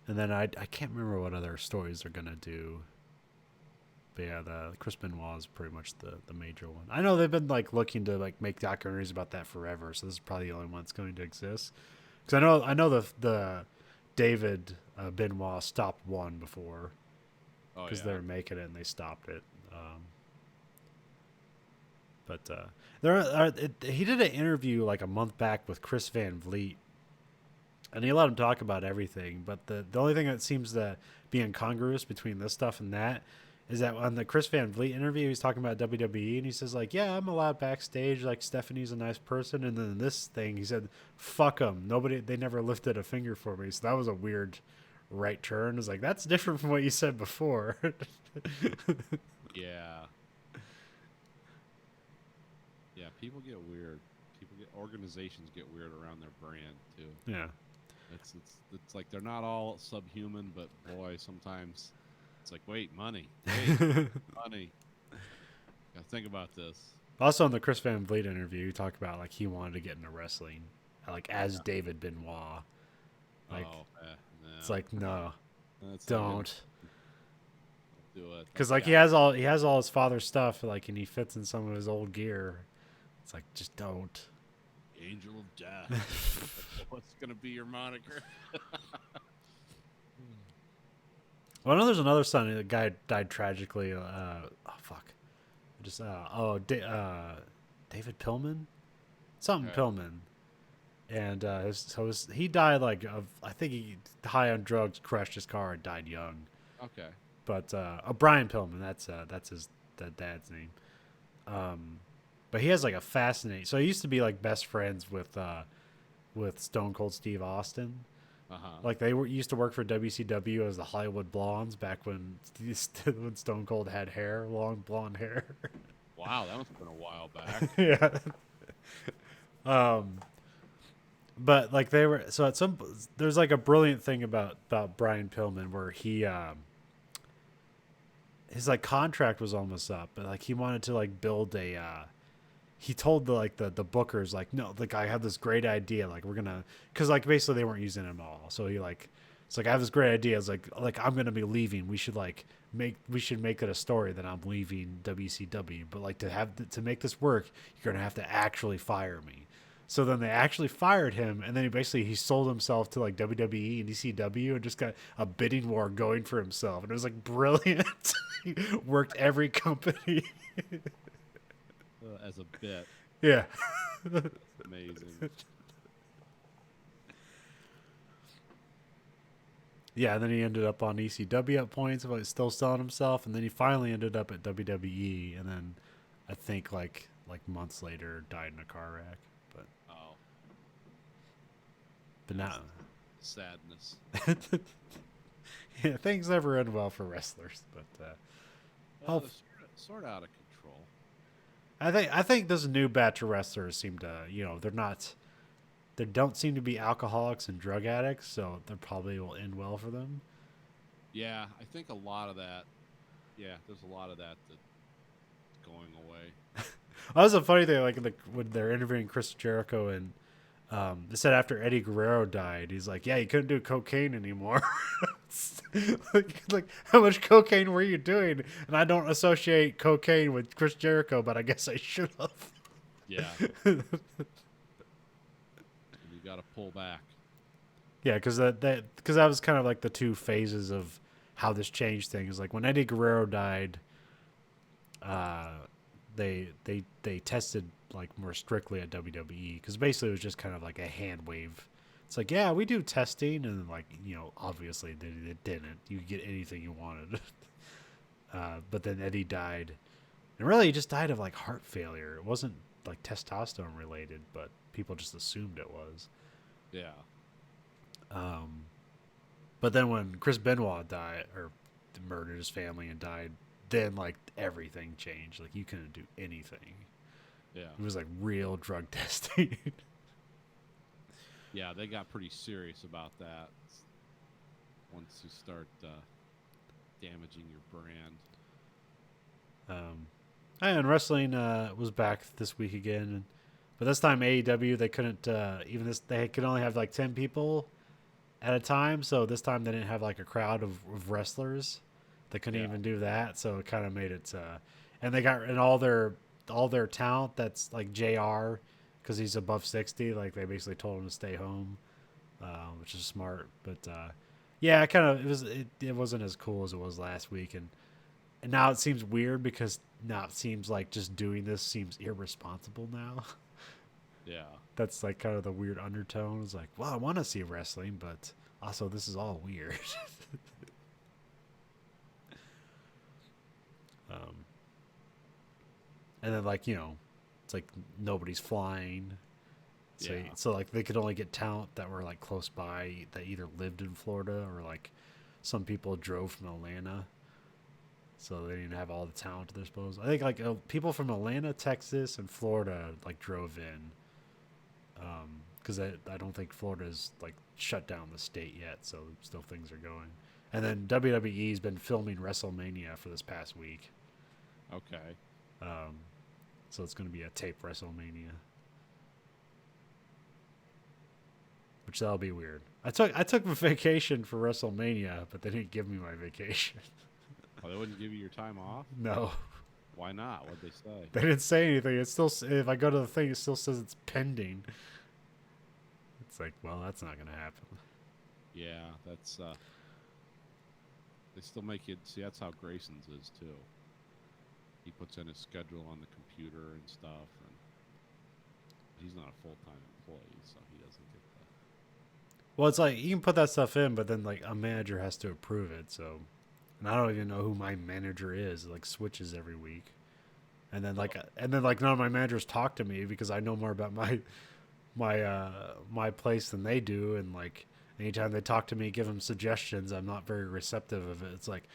And then I can't remember what other stories they're gonna do. But yeah, the Chris Benoit is pretty much the major one. I know they've been like looking to like make documentaries about that forever, so this is probably the only one that's going to exist. Because I know the David Benoit stopped one before Oh because yeah. they were making it and they stopped it. But he did an interview like a month back with Chris Van Vliet, and he let him talk about everything. But the only thing that seems to be incongruous between this stuff and that is that on the Chris Van Vliet interview, he's talking about WWE, and he says like, "Yeah, I'm allowed backstage. Like Stephanie's a nice person." And then this thing, he said, "Fuck them. They never lifted a finger for me." So that was a weird right turn. It's like that's different from what you said before. Yeah. Yeah, people get weird. Organizations get weird around their brand too. Yeah. It's like they're not all subhuman, but boy, sometimes it's like, wait, money. Wait, money. Gotta think about this. Also, in the Chris Van Vliet interview, he talked about like he wanted to get into wrestling, like as David Benoit. Like no. it's like no, That's don't, do it. because like Yeah. he has all his father's stuff, like, and he fits in some of his old gear. It's like just don't. Angel of Death. What's gonna be your moniker? Well, I know there's another son. The guy died tragically. David Pillman, something Okay. Pillman, and he died like I think he high on drugs, crashed his car, and died young. Okay. But Brian Pillman, that's his dad's name. But he has like a fascinating. So he used to be like best friends with Stone Cold Steve Austin, Like they used to work for WCW as the Hollywood Blondes back when when Stone Cold had hair, long blonde hair. Wow, that must have been a while back. Yeah. But like they were so at some there's like a brilliant thing about Brian Pillman where he his like contract was almost up, but like he wanted to like build a he told the bookers like, no, like I have this great idea, like we're gonna, because like basically they weren't using him at all, so he like, it's like I have this great idea, it's like I'm gonna be leaving, we should make it a story that I'm leaving WCW, but like to make this work, you're gonna have to actually fire me. So then they actually fired him, and then he sold himself to like WWE and ECW, and just got a bidding war going for himself, and it was like brilliant. He worked every company. As a bit. Yeah. Amazing. Yeah, and then he ended up on ECW at points, but still selling himself, and then he finally ended up at WWE, and then I think like months later died in a car wreck. But now Sadness. yeah, things never end well for wrestlers, but Well, they're sort of out of control. I think this new batch of wrestlers seem to, they don't seem to be alcoholics and drug addicts, so they probably will end well for them. Yeah, I think a lot of that. Yeah, there's a lot of that that's going away. That was a funny thing, like when they're interviewing Chris Jericho, and they said after Eddie Guerrero died, he's like, yeah, he couldn't do cocaine anymore. like how much cocaine were you doing? And I don't associate cocaine with Chris Jericho, but I guess I should have. Yeah. You got to pull back. Yeah, because that was kind of like the two phases of how this changed things. Like when Eddie Guerrero died, they tested like more strictly at WWE, because basically it was just kind of like a hand wave. It's like, yeah, we do testing, and like, obviously they didn't. You could get anything you wanted. But then Eddie died, and really he just died of like heart failure. It wasn't like testosterone related, but people just assumed it was. Yeah. But then when Chris Benoit died, or murdered his family and died, then like everything changed. Like you couldn't do anything. Yeah. It was like real drug testing. Yeah, they got pretty serious about that once you start damaging your brand. And wrestling was back this week again, but this time AEW, they couldn't they could only have like 10 people at a time. So this time they didn't have like a crowd of wrestlers. They couldn't even do that, so it kind of made it. And they got all their talent that's like JR, because he's above 60. Like they basically told him to stay home, which is smart. But yeah, it wasn't as cool as it was last week, and now it seems weird because now it seems like just doing this seems irresponsible now. Yeah. That's like kind of the weird undertone. It's like, well, I want to see wrestling, but also this is all weird. And then like, it's like nobody's flying. So, Yeah. so like they could only get talent that were like close by, that either lived in Florida, or like some people drove from Atlanta. So they didn't have all the talent at their disposal. I think like people from Atlanta, Texas, and Florida like drove in. Because I don't think Florida's like shut down the state yet, so still things are going. And then WWE's been filming WrestleMania for this past week. Okay. So it's going to be a tape WrestleMania, which that'll be weird. I took a vacation for WrestleMania, but they didn't give me my vacation. Oh, they wouldn't give you your time off? No, Why not? What'd they say? they didn't say anything. It's still, if I go to the thing, it still says it's pending. It's like, well, that's not going to happen. Yeah, that's they still make it. See, that's how Grayson's is too. He puts in his schedule on the computer and stuff, and he's not a full-time employee, so he doesn't get that. Well, it's like you can put that stuff in, but then like a manager has to approve it. So, and I don't even know who my manager is. It like switches every week, and then like none of my managers talk to me because I know more about my place than they do, and like Anytime they talk to me, give them suggestions, I'm not very receptive of it. It's like,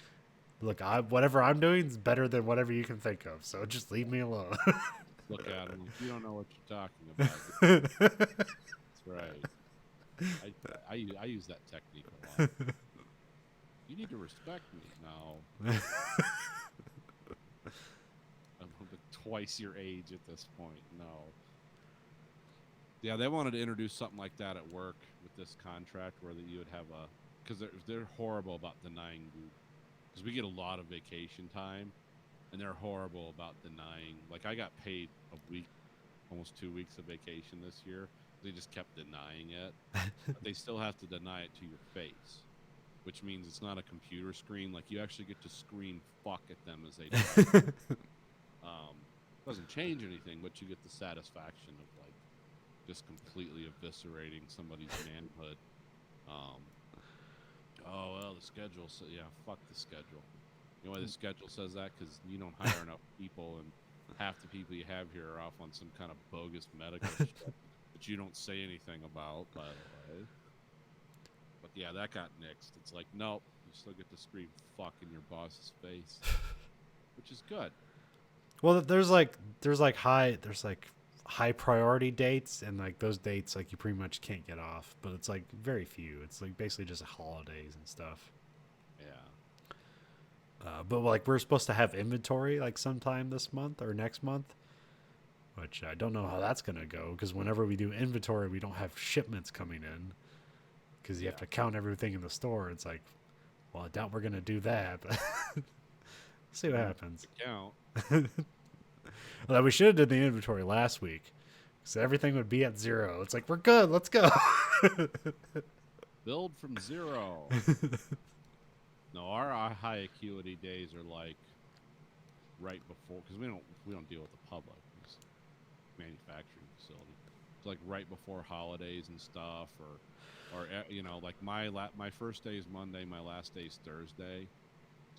look, whatever I'm doing is better than whatever you can think of. So just leave me alone. Look at him. You don't know what you're talking about. That's right. I use that technique a lot. You need to respect me. No. I'm twice your age at this point. No. Yeah, they wanted to introduce something like that at work with this contract, where that you would have a, because they're horrible about denying, because we get a lot of vacation time, and they're horrible about denying. Like, I got paid a week, almost 2 weeks of vacation this year. They just kept denying it. But they still have to deny it to your face, which means it's not a computer screen. Like, you actually get to scream fuck at them as they do. Doesn't change anything, but you get the satisfaction of, like, just completely eviscerating somebody's manhood. Oh, well, the schedule says, yeah, fuck the schedule. You know why the schedule says that? Because you don't hire enough people, and half the people you have here are off on some kind of bogus medical shit that you don't say anything about, by the way. But yeah, that got nixed. It's like, nope, you still get to scream fuck in your boss's face, which is good. Well, there's high priority dates, and like those dates, like you pretty much can't get off. But it's like very few. It's like basically just holidays and stuff. Yeah. But like we're supposed to have inventory like sometime this month or next month, which I don't know how that's gonna go, because whenever we do inventory, we don't have shipments coming in, because you have to count everything in the store. It's like, well, I doubt we're gonna do that. But see what happens. Count. Well, we should have did the inventory last week, so everything would be at 0. It's like, we're good. Let's go. Build from 0. No, our high acuity days are like right before, because we don't deal with the public. It's a manufacturing facility. It's like right before holidays and stuff, or you know, like my first day is Monday, my last day is Thursday.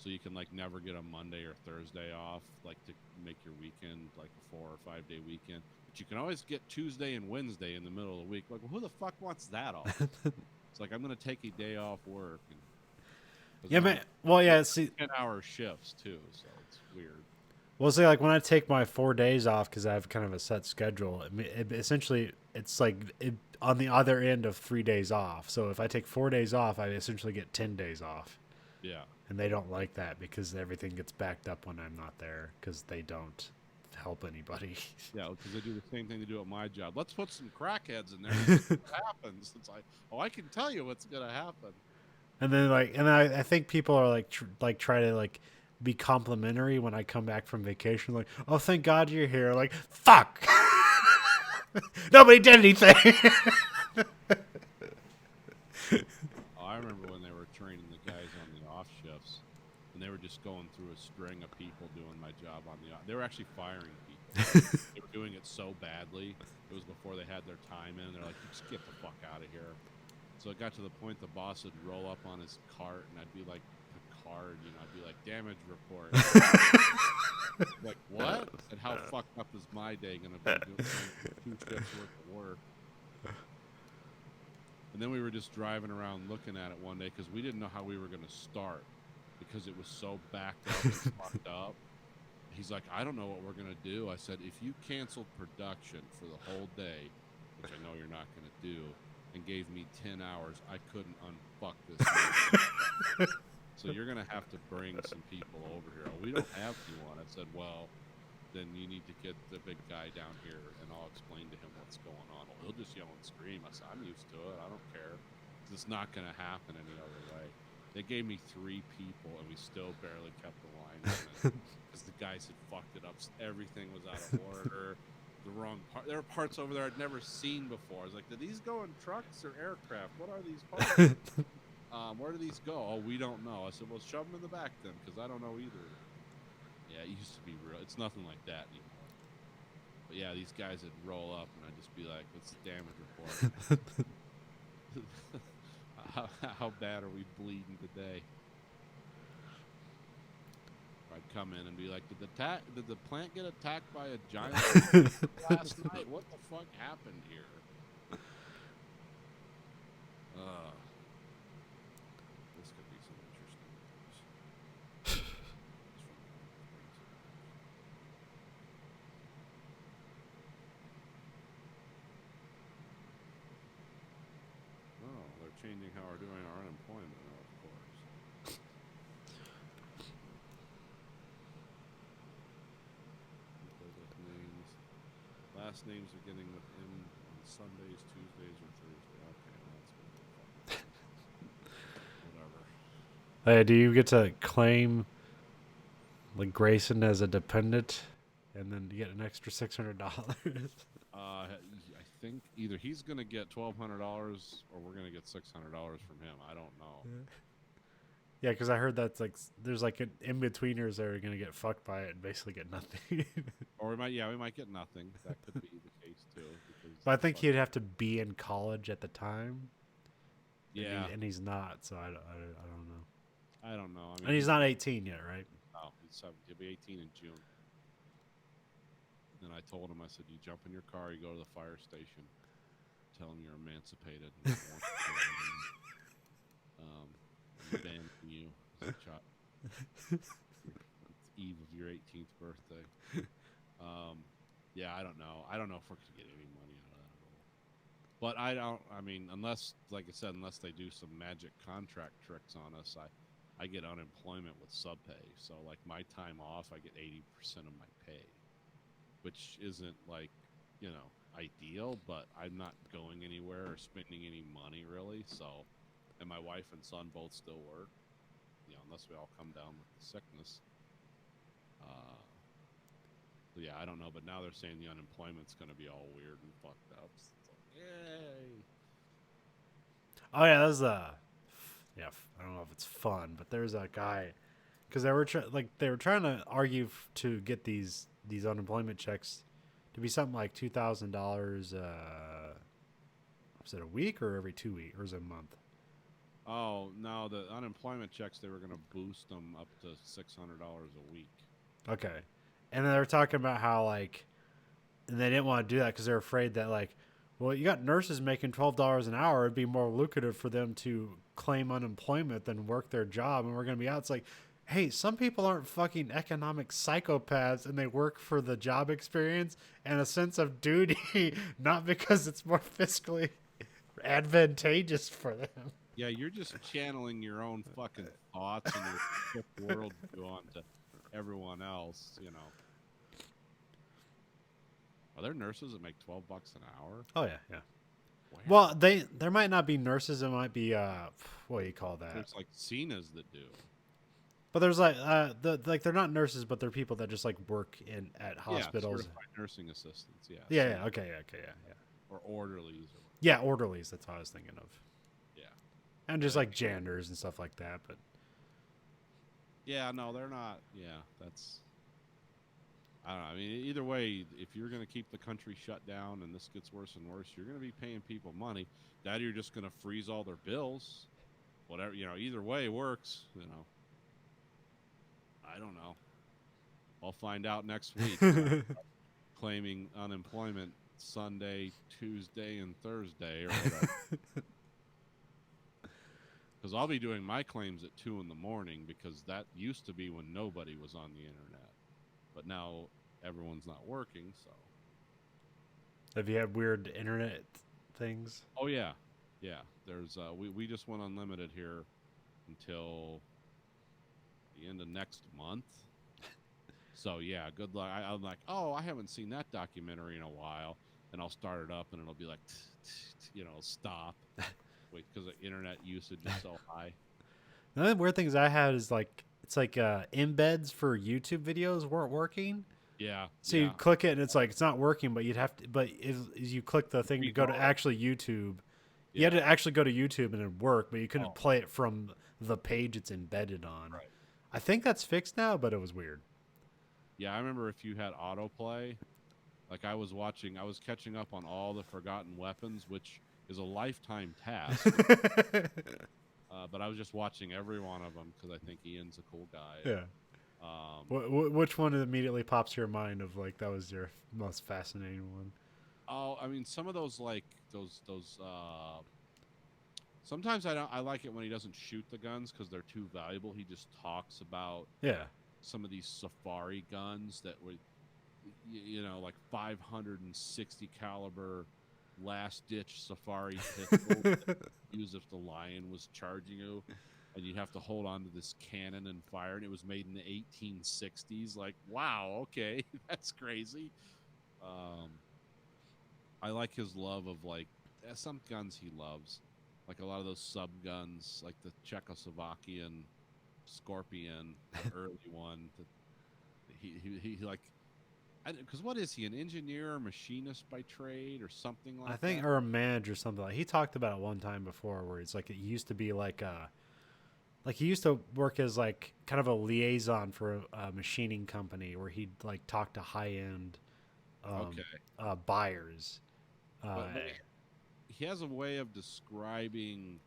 So you can like never get a Monday or Thursday off, like to make your weekend like a 4 or 5 day weekend. But you can always get Tuesday and Wednesday in the middle of the week. Like, well, who the fuck wants that off? It's like, I'm gonna take a day off work. And, Yeah, man. Well, yeah. See, 10-hour shifts too, so it's weird. well, see, like when I take my 4 days off, because I have kind of a set schedule. Essentially, it's like on the other end of 3 days off. So if I take 4 days off, I essentially get 10 days off. Yeah. And they don't like that, because everything gets backed up when I'm not there, because they don't help anybody. Yeah, because they do the same thing they do at my job. Let's put some crackheads in there and see what happens. It's like, oh, I can tell you what's gonna happen. And then I think people are like try to like be complimentary when I come back from vacation. Like, oh, thank God you're here. Like, fuck. Nobody did anything. Oh, I remember when they were training the guys on the off shifts, and they were just going through a string of people doing my job on the off. They were actually firing people. They were doing it so badly. It was before they had their time in. They're like, just get the fuck out of here. So it got to the point the boss would roll up on his cart, and I'd be like, Picard, you know, I'd be like, damage report. Like, what? And how fucked up is my day going to be doing 2 shifts worth of work? And then we were just driving around looking at it one day, because we didn't know how we were going to start, because it was so backed up and fucked up. He's like, I don't know what we're going to do. I said, if you canceled production for the whole day, which I know you're not going to do, and gave me 10 hours, I couldn't unfuck this thing. So you're going to have to bring some people over here. Oh, we don't have anyone. I said, well, then you need to get the big guy down here, and I'll explain to him what's going on. Well, he'll just yell and scream. I said, I'm used to it. I don't care. It's not going to happen any other way. They gave me 3 people, and we still barely kept the line running, because the guys had fucked it up. Everything was out of order. The wrong part. There are parts over there I'd never seen before. I was like, do these go in trucks or aircraft? What are these parts? Where do these go? Oh, we don't know. I said, well, shove them in the back then, because I don't know either. Yeah, it used to be real. It's nothing like that anymore. But yeah, these guys would roll up, and I'd just be like, what's the damage report? How bad are we bleeding today? I'd come in and be like, did the plant get attacked by a giant last night? What the fuck happened here? changing how we're doing our unemployment, though, of course. With names. Last names beginning with M on Sundays, Tuesdays, or Thursday. Okay, well, that's gonna be whatever. Hey, do you get to claim like Grayson as a dependent, and then you get an extra $600? I think either he's gonna get $1,200 or we're gonna get $600 from him. I don't know. Yeah, because I heard that's like there's like an in betweeners that are gonna get fucked by it and basically get nothing. Or we might get nothing. That could be the case too. Because But I think he'd have to be in college at the time. Yeah, and he's not, so I don't know. I don't know. I mean, And he's not 18 yet, right? No, he's 7. He'll be 18 in June. And I told him, I said, you jump in your car, you go to the fire station, tell him you're emancipated. And you don't want to go anymore. I'm banning you as a child. It's eve of your 18th birthday. Yeah, I don't know. I don't know if we're going to get any money out of that at all. But I mean, unless, like I said, unless they do some magic contract tricks on us, I get unemployment with subpay. So, like, my time off, I get 80% of my pay, which isn't, like, you know, ideal, but I'm not going anywhere or spending any money, really. So, and my wife and son both still work, you know, unless we all come down with the sickness. So yeah, I don't know, but now they're saying the unemployment's going to be all weird and fucked up. So it's like, yay. Oh yeah, that was I don't know if it's fun, but there's a guy because they were trying to argue to get these unemployment checks to be something like $2,000. Was it a week or every 2 weeks or is it a month? Oh no, the unemployment checks, they were going to boost them up to $600 a week. Okay, and then they were talking about how like, and they didn't want to do that because they're afraid that like, well, you got nurses making $12 an hour. It'd be more lucrative for them to claim unemployment than work their job, and we're going to be out. It's like, hey, some people aren't fucking economic psychopaths, and they work for the job experience and a sense of duty, not because it's more fiscally advantageous for them. Yeah, you're just channeling your own fucking thoughts and your sick world view onto everyone else, you know. Are there nurses that make $12 an hour? Oh yeah, yeah. Where? Well, there might not be nurses. It might be what do you call that? There's like Cenas that do. But there's like they're not nurses, but they're people that just like work at hospitals. Yeah, certified nursing assistants. Yeah. Yeah, so- okay, yeah. Or orderlies. Or Yeah, orderlies. That's what I was thinking of. yeah. And just like janitors and stuff like that. But Yeah, no, they're not. Yeah, that's. I don't know. I mean, either way, if you're going to keep the country shut down and this gets worse and worse, you're going to be paying people money. That you're just going to freeze all their bills. Whatever, you know, either way works, you know. I don't know. I'll find out next week. Claiming unemployment Sunday, Tuesday, and Thursday or whatever. Because I'll be doing my claims at 2 in the morning because that used to be when nobody was on the internet. But now everyone's not working, so. have you had weird internet things? Oh, yeah. Yeah. There's, we just went unlimited here until the end of next month. So, yeah, good luck. I'm like, oh, I haven't seen that documentary in a while. And I'll start it up and it'll be like, you know, stop. Wait, because the internet usage is so high. The other weird things I had is like it's like embeds for YouTube videos weren't working. Yeah. So yeah. you click it and it's like it's not working, but you'd have to. But if you click the thing to go to Redraw. actually YouTube, you Yeah. had to actually go to YouTube and it'd work, but you couldn't Oh. play it from the page it's embedded on. Right. I think that's fixed now, but it was weird. Yeah, I remember if you had autoplay, like I was catching up on all the Forgotten Weapons, which is a lifetime task. But I was just watching every one of them because I think Ian's a cool guy. Yeah. Which one immediately pops to your mind of like that was your most fascinating one? Oh, I mean, some of those like those. Sometimes I like it when he doesn't shoot the guns because they're too valuable. He just talks about Yeah. some of these safari guns that were, you know, like 560 caliber last ditch safari pistol that you use if the lion was charging you, and you'd have to hold on to this cannon and fire, and it was made in the 1860s. Like, wow, okay, that's crazy. I like his love of like some guns he loves, like a lot of those sub guns, like the Czechoslovakian Scorpion, the early one. That he like, because what is he, an engineer or machinist by trade or something like I think, that? or a manager or something. Like, he talked about it one time before, where it's like it used to be like he used to work as like kind of a liaison for a machining company where he'd like talk to high end Okay. buyers. But he has a way of describing,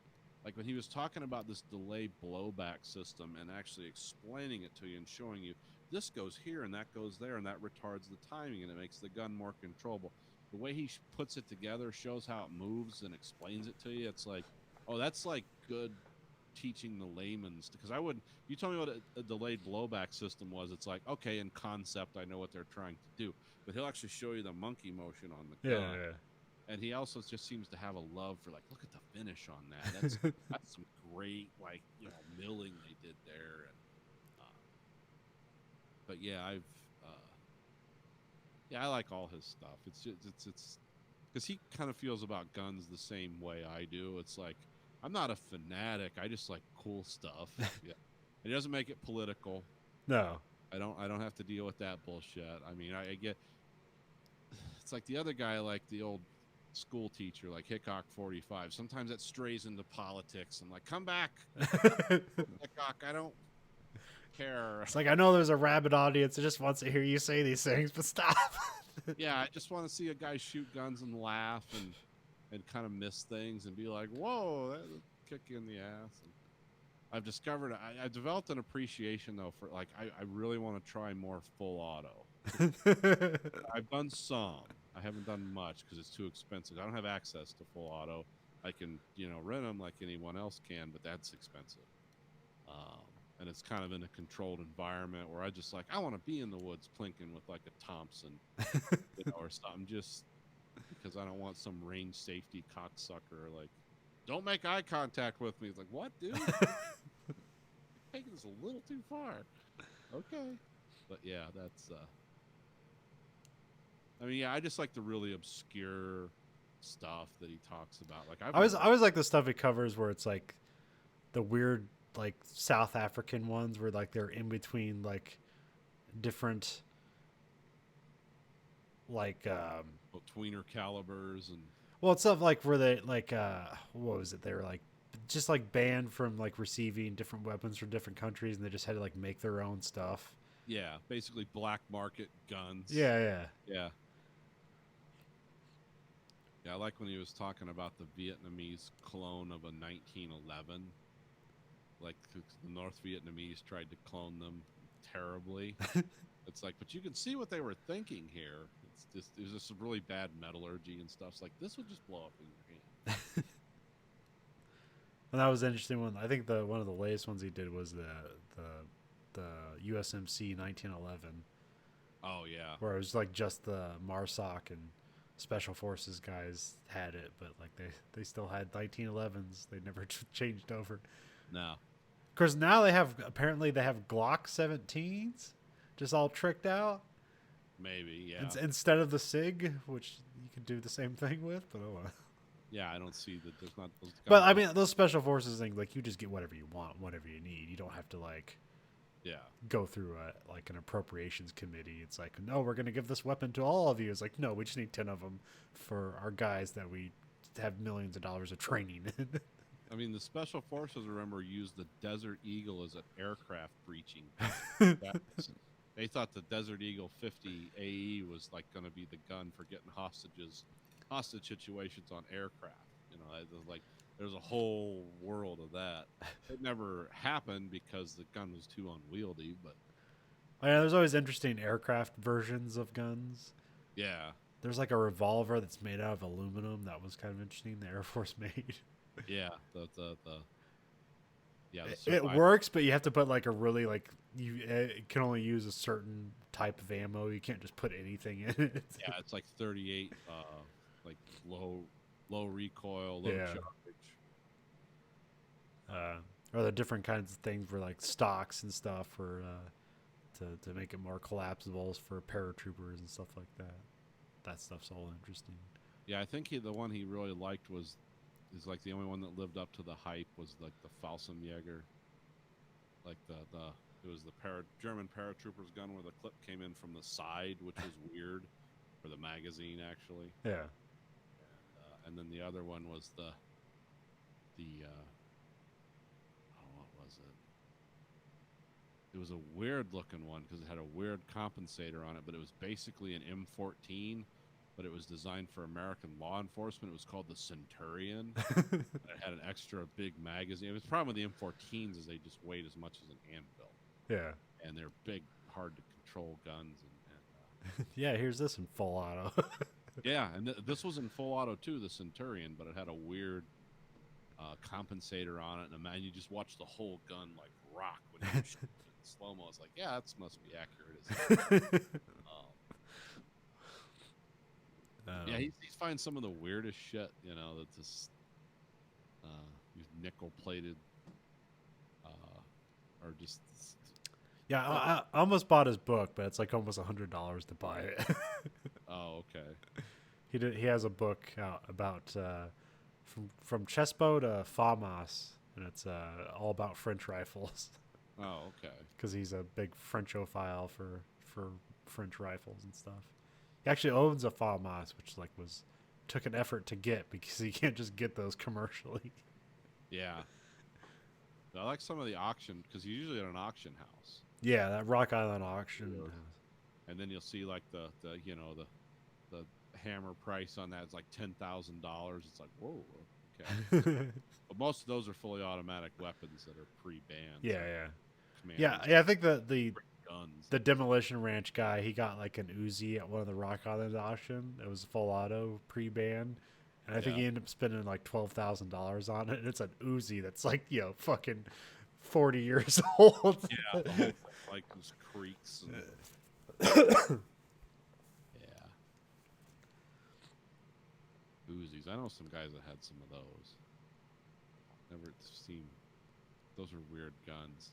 like when he was talking about this delay blowback system and actually explaining it to you and showing you this goes here and that goes there and that retards the timing and it makes the gun more controllable. The way he puts it together shows how it moves and explains it to you. It's like, oh, that's like good teaching the layman's, because I would, you told me what a delayed blowback system was, it's like, okay, in concept I know what they're trying to do, but he'll actually show you the monkey motion on the gun. And he also just seems to have a love for, like, look at the finish on that. That's that's some great, like, you know, milling they did there. And, but yeah, I like all his stuff. It's just, it's because he kind of feels about guns the same way I do. It's like, I'm not a fanatic. I just like cool stuff. Yeah, he doesn't make it political. No. I don't have to deal with that bullshit. I mean, I get, it's like the other guy, like the old school teacher, like Hickok 45. Sometimes that strays into politics. I'm like, come back, Hickok. I don't care. It's like, I know there's a rabid audience that just wants to hear you say these things, but stop. Yeah, I just want to see a guy shoot guns and laugh and kind of miss things and be like, whoa, that'll kick you in the ass. And I've discovered, I've developed an appreciation, though, for, like, I really want to try more full auto. I've done some. I haven't done much because it's too expensive. I don't have access to full auto. I can, you know, rent them like anyone else can, but that's expensive. And it's kind of in a controlled environment where I just like, I want to be in the woods plinking with like a Thompson, you know, or something, just because I don't want some range safety cocksucker like, don't make eye contact with me. It's like, what, dude? Taking this a little too far. Okay. But yeah, that's I mean, yeah, I just like the really obscure stuff that he talks about. Like I always like the stuff he covers where it's like the weird like South African ones where like they're in between like different like tweener calibers and well, it's stuff like where they like what was it? They were like just like banned from like receiving different weapons from different countries, and they just had to like make their own stuff. yeah, basically black market guns. Yeah. Yeah, I like when he was talking about the Vietnamese clone of a 1911. Like the North Vietnamese tried to clone them terribly. It's like, but you can see what they were thinking here. It's just, there's just some really bad metallurgy and stuff. It's like, this would just blow up in your hand. And that was an interesting one. I think one of the latest ones he did was the USMC 1911. Oh yeah, Where it was like just the MARSOC and Special Forces guys had it, but like they still had 1911s. They never changed over. no. Of course, now they have Glock 17s, just all tricked out. Maybe, yeah. Instead of the SIG, which you could do the same thing with, but oh well. Yeah, I don't see that. There's not. Those But I mean, those Special Forces things, like you just get whatever you want, whatever you need. You don't have to like yeah, go through like an appropriations committee. It's like, no, we're going to give this weapon to all of you. It's like, no, we just need 10 of them for our guys that we have millions of dollars of training in. I mean, the Special Forces, remember, used the Desert Eagle as an aircraft breaching. They thought the Desert Eagle 50 AE was like going to be the gun for getting hostage situations on aircraft. You know, it was like there's a whole world of that. It never happened because the gun was too unwieldy. But yeah, there's always interesting aircraft versions of guns. yeah, There's like a revolver that's made out of aluminum. That was kind of interesting. The Air Force made. yeah, It works, but you have to put like a really like it can only use a certain type of ammo. You can't just put anything in it. Yeah, it's like 38 like low recoil, low Yeah. charge. Or the different kinds of things for like stocks and stuff for to make it more collapsible for paratroopers and stuff like that. That stuff's all interesting. Yeah, I think the one he really liked is like the only one that lived up to the hype was like the Fallschirmjäger. Like it was the German paratrooper's gun where the clip came in from the side, which was weird for the magazine actually. Yeah. And then the other one was the what was it? It was a weird looking one because it had a weird compensator on it, but it was basically an M14, but it was designed for American law enforcement. It was called the Centurion. It had an extra big magazine. It was the problem with the M14s is they just weighed as much as an anvil, Yeah. and they're big, hard to control guns. And Yeah, here's this in full auto. yeah, and this was in full auto too, the Centurion, but it had a weird compensator on it, and man, you just watch the whole gun like rock when you shoot it in slow mo. It's like, yeah, that must be accurate. Yeah, he finds some of the weirdest shit, you know, that's just these nickel plated, or just. Yeah, I almost bought his book, but it's like almost $100 to buy it. Oh, okay. He has a book out about from Chespo to FAMAS, and it's all about French rifles. Oh, okay. Because he's a big Frenchophile for French rifles and stuff. He actually owns a FAMAS, which took an effort to get because you can't just get those commercially. Yeah. I like some of the auction because you're usually at an auction house. Yeah, that Rock Island auction. Yeah. And then you'll see like the hammer price on that is like $10,000. It's like, whoa, okay. But most of those are fully automatic weapons that are pre-banned. Yeah. Commanders, I think the guns. the Demolition Ranch guy, he got like an Uzi at one of the Rock Island auction. It was full auto pre-banned. And I think he ended up spending like $12,000 on it. And it's an Uzi that's like, fucking 40 years old. Yeah, the whole thing like just creaks. And... yeah. Uzis. I know some guys that had some of those. Never seen. Those are weird guns.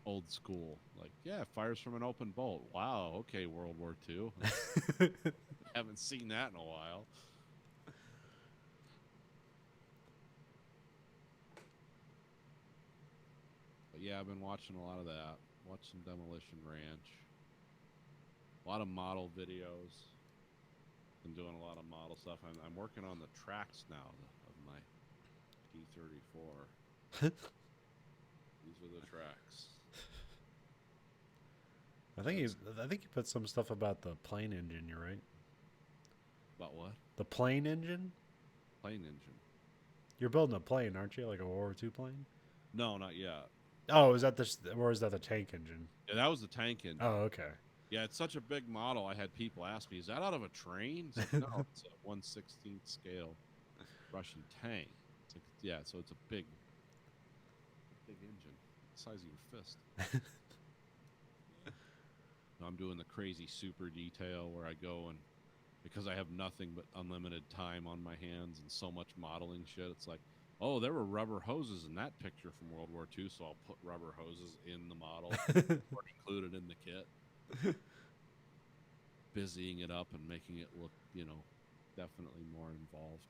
Old school. Like, yeah, fires from an open bolt. Wow, okay, World War II. Haven't seen that in a while. But yeah, I've been watching a lot of that. Watching Demolition Ranch. A lot of model videos. Been doing a lot of model stuff. I'm working on the tracks now of my T-34. These are the tracks. I think you put some stuff about the plane engine, you're right? About what? The plane engine? Plane engine. You're building a plane, aren't you? Like a World War II plane? No, not yet. Oh, is that the tank engine? Yeah, that was the tank engine. Oh, okay. Yeah, it's such a big model. I had people ask me, "Is that out of a train?" It's like, no, it's a 1/16 scale Russian tank. It's like, yeah, so it's a big engine, the size of your fist. I'm doing the crazy super detail where I go and because I have nothing but unlimited time on my hands and so much modeling shit, it's like, oh, there were rubber hoses in that picture from World War II, so I'll put rubber hoses in the model or included in the kit. Busying it up and making it look, definitely more involved.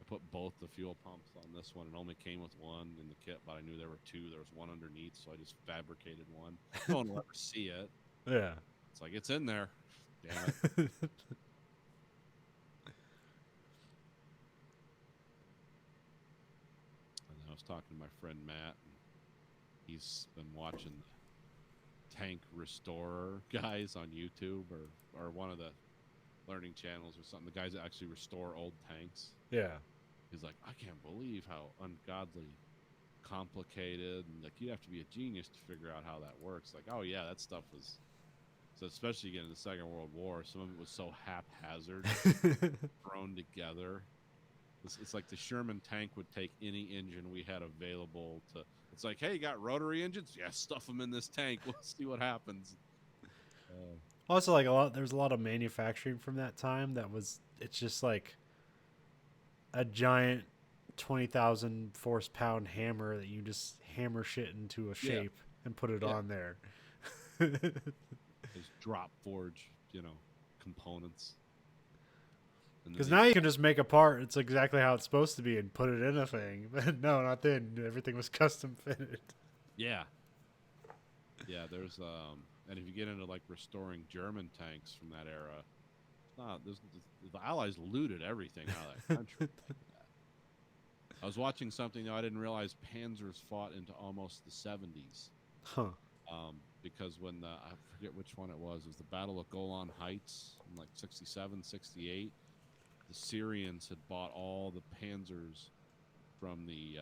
I put both the fuel pumps on this one. It only came with one in the kit, but I knew there were two. There was one underneath, so I just fabricated one. No one will ever see it. Yeah. It's like, it's in there. Damn it. And I was talking to my friend Matt, and he's been watching tank restorer guys on YouTube or one of the learning channels or something. The guys that actually restore old tanks. Yeah. He's like, I can't believe how ungodly complicated, and like you have to be a genius to figure out how that works. Like, oh yeah, that stuff was. So especially again in the Second World War, some of it was so haphazard, thrown together. It's like the Sherman tank would take any engine we had available to. It's like, hey, you got rotary engines? Yeah, stuff them in this tank. We'll see what happens. Also, like there's a lot of manufacturing from that time that was. It's just like a giant 20,000 force pound hammer that you just hammer shit into a shape and put it Yeah. on there. Those drop forge, components. And then Because these- now you can just make a part. It's exactly how it's supposed to be and put it in a thing. But no, not then. Everything was custom fitted. Yeah. Yeah, there's and if you get into like restoring German tanks from that era, the Allies looted everything out of that country. I was watching something though, I didn't realize Panzers fought into almost the 70s. Huh. Because when I forget which one it was the Battle of Golan Heights in like 67, 68. The Syrians had bought all the Panzers from the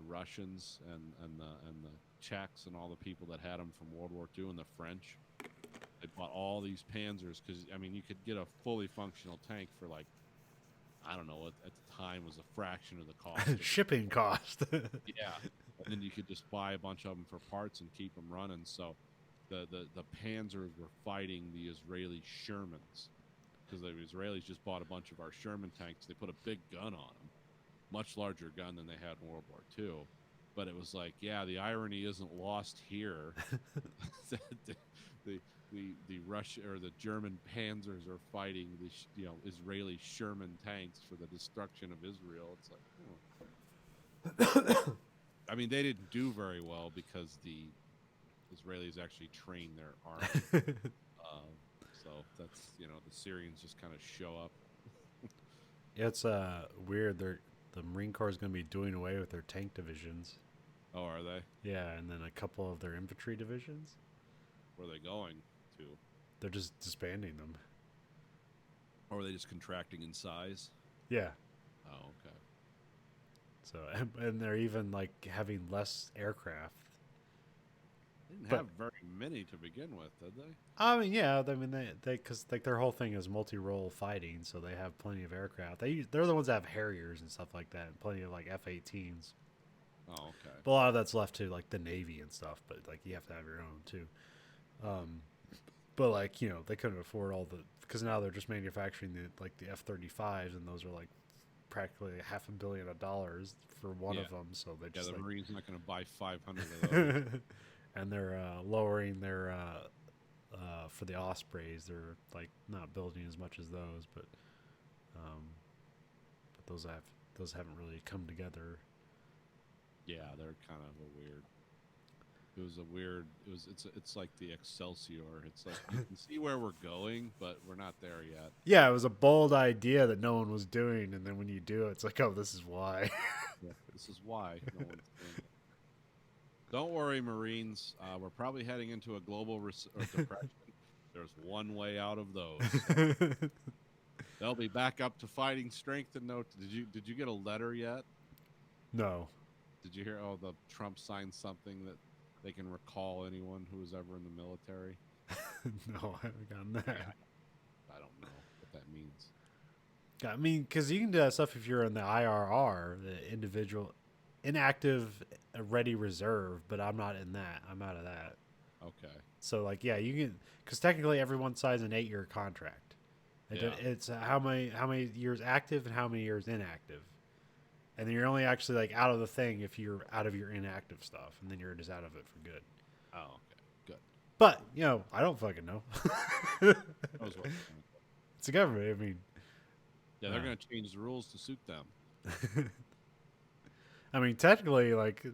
Russians and the Czechs and all the people that had them from World War II and the French. They bought all these Panzers because I mean you could get a fully functional tank for like I don't know at the time was a fraction of the cost. of Shipping cost. yeah, and then you could just buy a bunch of them for parts and keep them running. So the Panzers were fighting the Israeli Shermans because the Israelis just bought a bunch of our Sherman tanks. They put a big gun on them, much larger gun than they had in World War II. But it was like, yeah, the irony isn't lost here. the Russia or the German Panzers are fighting the Israeli Sherman tanks for the destruction of Israel. It's like, I mean, they didn't do very well because the Israelis actually trained their army. So that's the Syrians just kind of show up. Yeah, it's weird. The Marine Corps is going to be doing away with their tank divisions. Oh, are they? Yeah, and then a couple of their infantry divisions. Where are they going to? They're just disbanding them. Or are they just contracting in size? Yeah. Oh, okay. So and they're even like having less aircraft. They didn't But- have very many to begin with, did they? I mean, yeah. I mean, they because like their whole thing is multi-role fighting, so they have plenty of aircraft. They're the ones that have Harriers and stuff like that, and plenty of like F-18s. Oh, okay. But a lot of that's left to like the Navy and stuff. But like you have to have your own too. But like they couldn't afford all the because now they're just manufacturing the F-35s, and those are like practically $500 million for one of them. So they Yeah, just the like, Marines not going to buy 500 of those. and they're lowering their for the Ospreys. They're like not building as much as those, but those haven't really come together. Yeah, they're kind of a weird. It's like the Excelsior. It's like you can see where we're going, but we're not there yet. Yeah, it was a bold idea that no one was doing, and then when you do it, it's like, oh, this is why. Yeah, this is why no one's doing it. Don't worry, Marines. We're probably heading into a global depression. There's one way out of those. They'll be back up to fighting strength and no. Did you get a letter yet? No. Did you hear? Oh, the Trump signed something that they can recall anyone who was ever in the military. No, I haven't gotten that. I don't know what that means. I mean, because you can do that stuff if you're in the IRR, the individual inactive ready reserve, but I'm not in that. I'm out of that. Okay. So, like, yeah, you can, because technically everyone signs an 8-year contract. Yeah. It's how many years active and how many years inactive. And then you're only actually, like, out of the thing if you're out of your inactive stuff, and then you're just out of it for good. Oh, okay. Good. But, I don't fucking know. That was what- It's the government. I mean, yeah, they're going to change the rules to suit them. technically, like,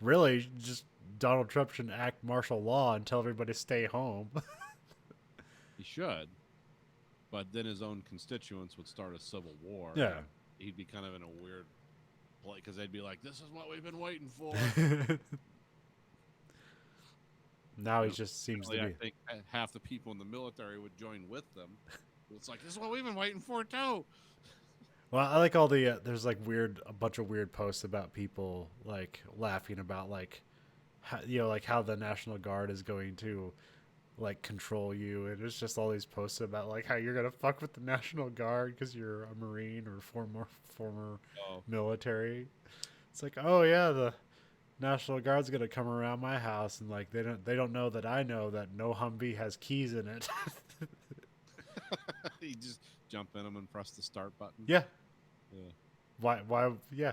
really, just Donald Trump should act martial law and tell everybody to stay home. He should, but then his own constituents would start a civil war. Yeah. and he'd be kind of in a weird place because they'd be like, "This is what we've been waiting for." Now he just seems to Really, I be. think half the people in the military would join with them. It's like, this is what we've been waiting for too. Well, I like all the there's like a bunch of weird posts about people like laughing about like how the National Guard is going to like control you, and it's just all these posts about like how you're gonna fuck with the National Guard because you're a Marine or former Oh, military. It's like, oh yeah, National Guard's gonna come around my house and like they don't know that I know that no Humvee has keys in it. You just jump in them and press the start button. Yeah. Yeah.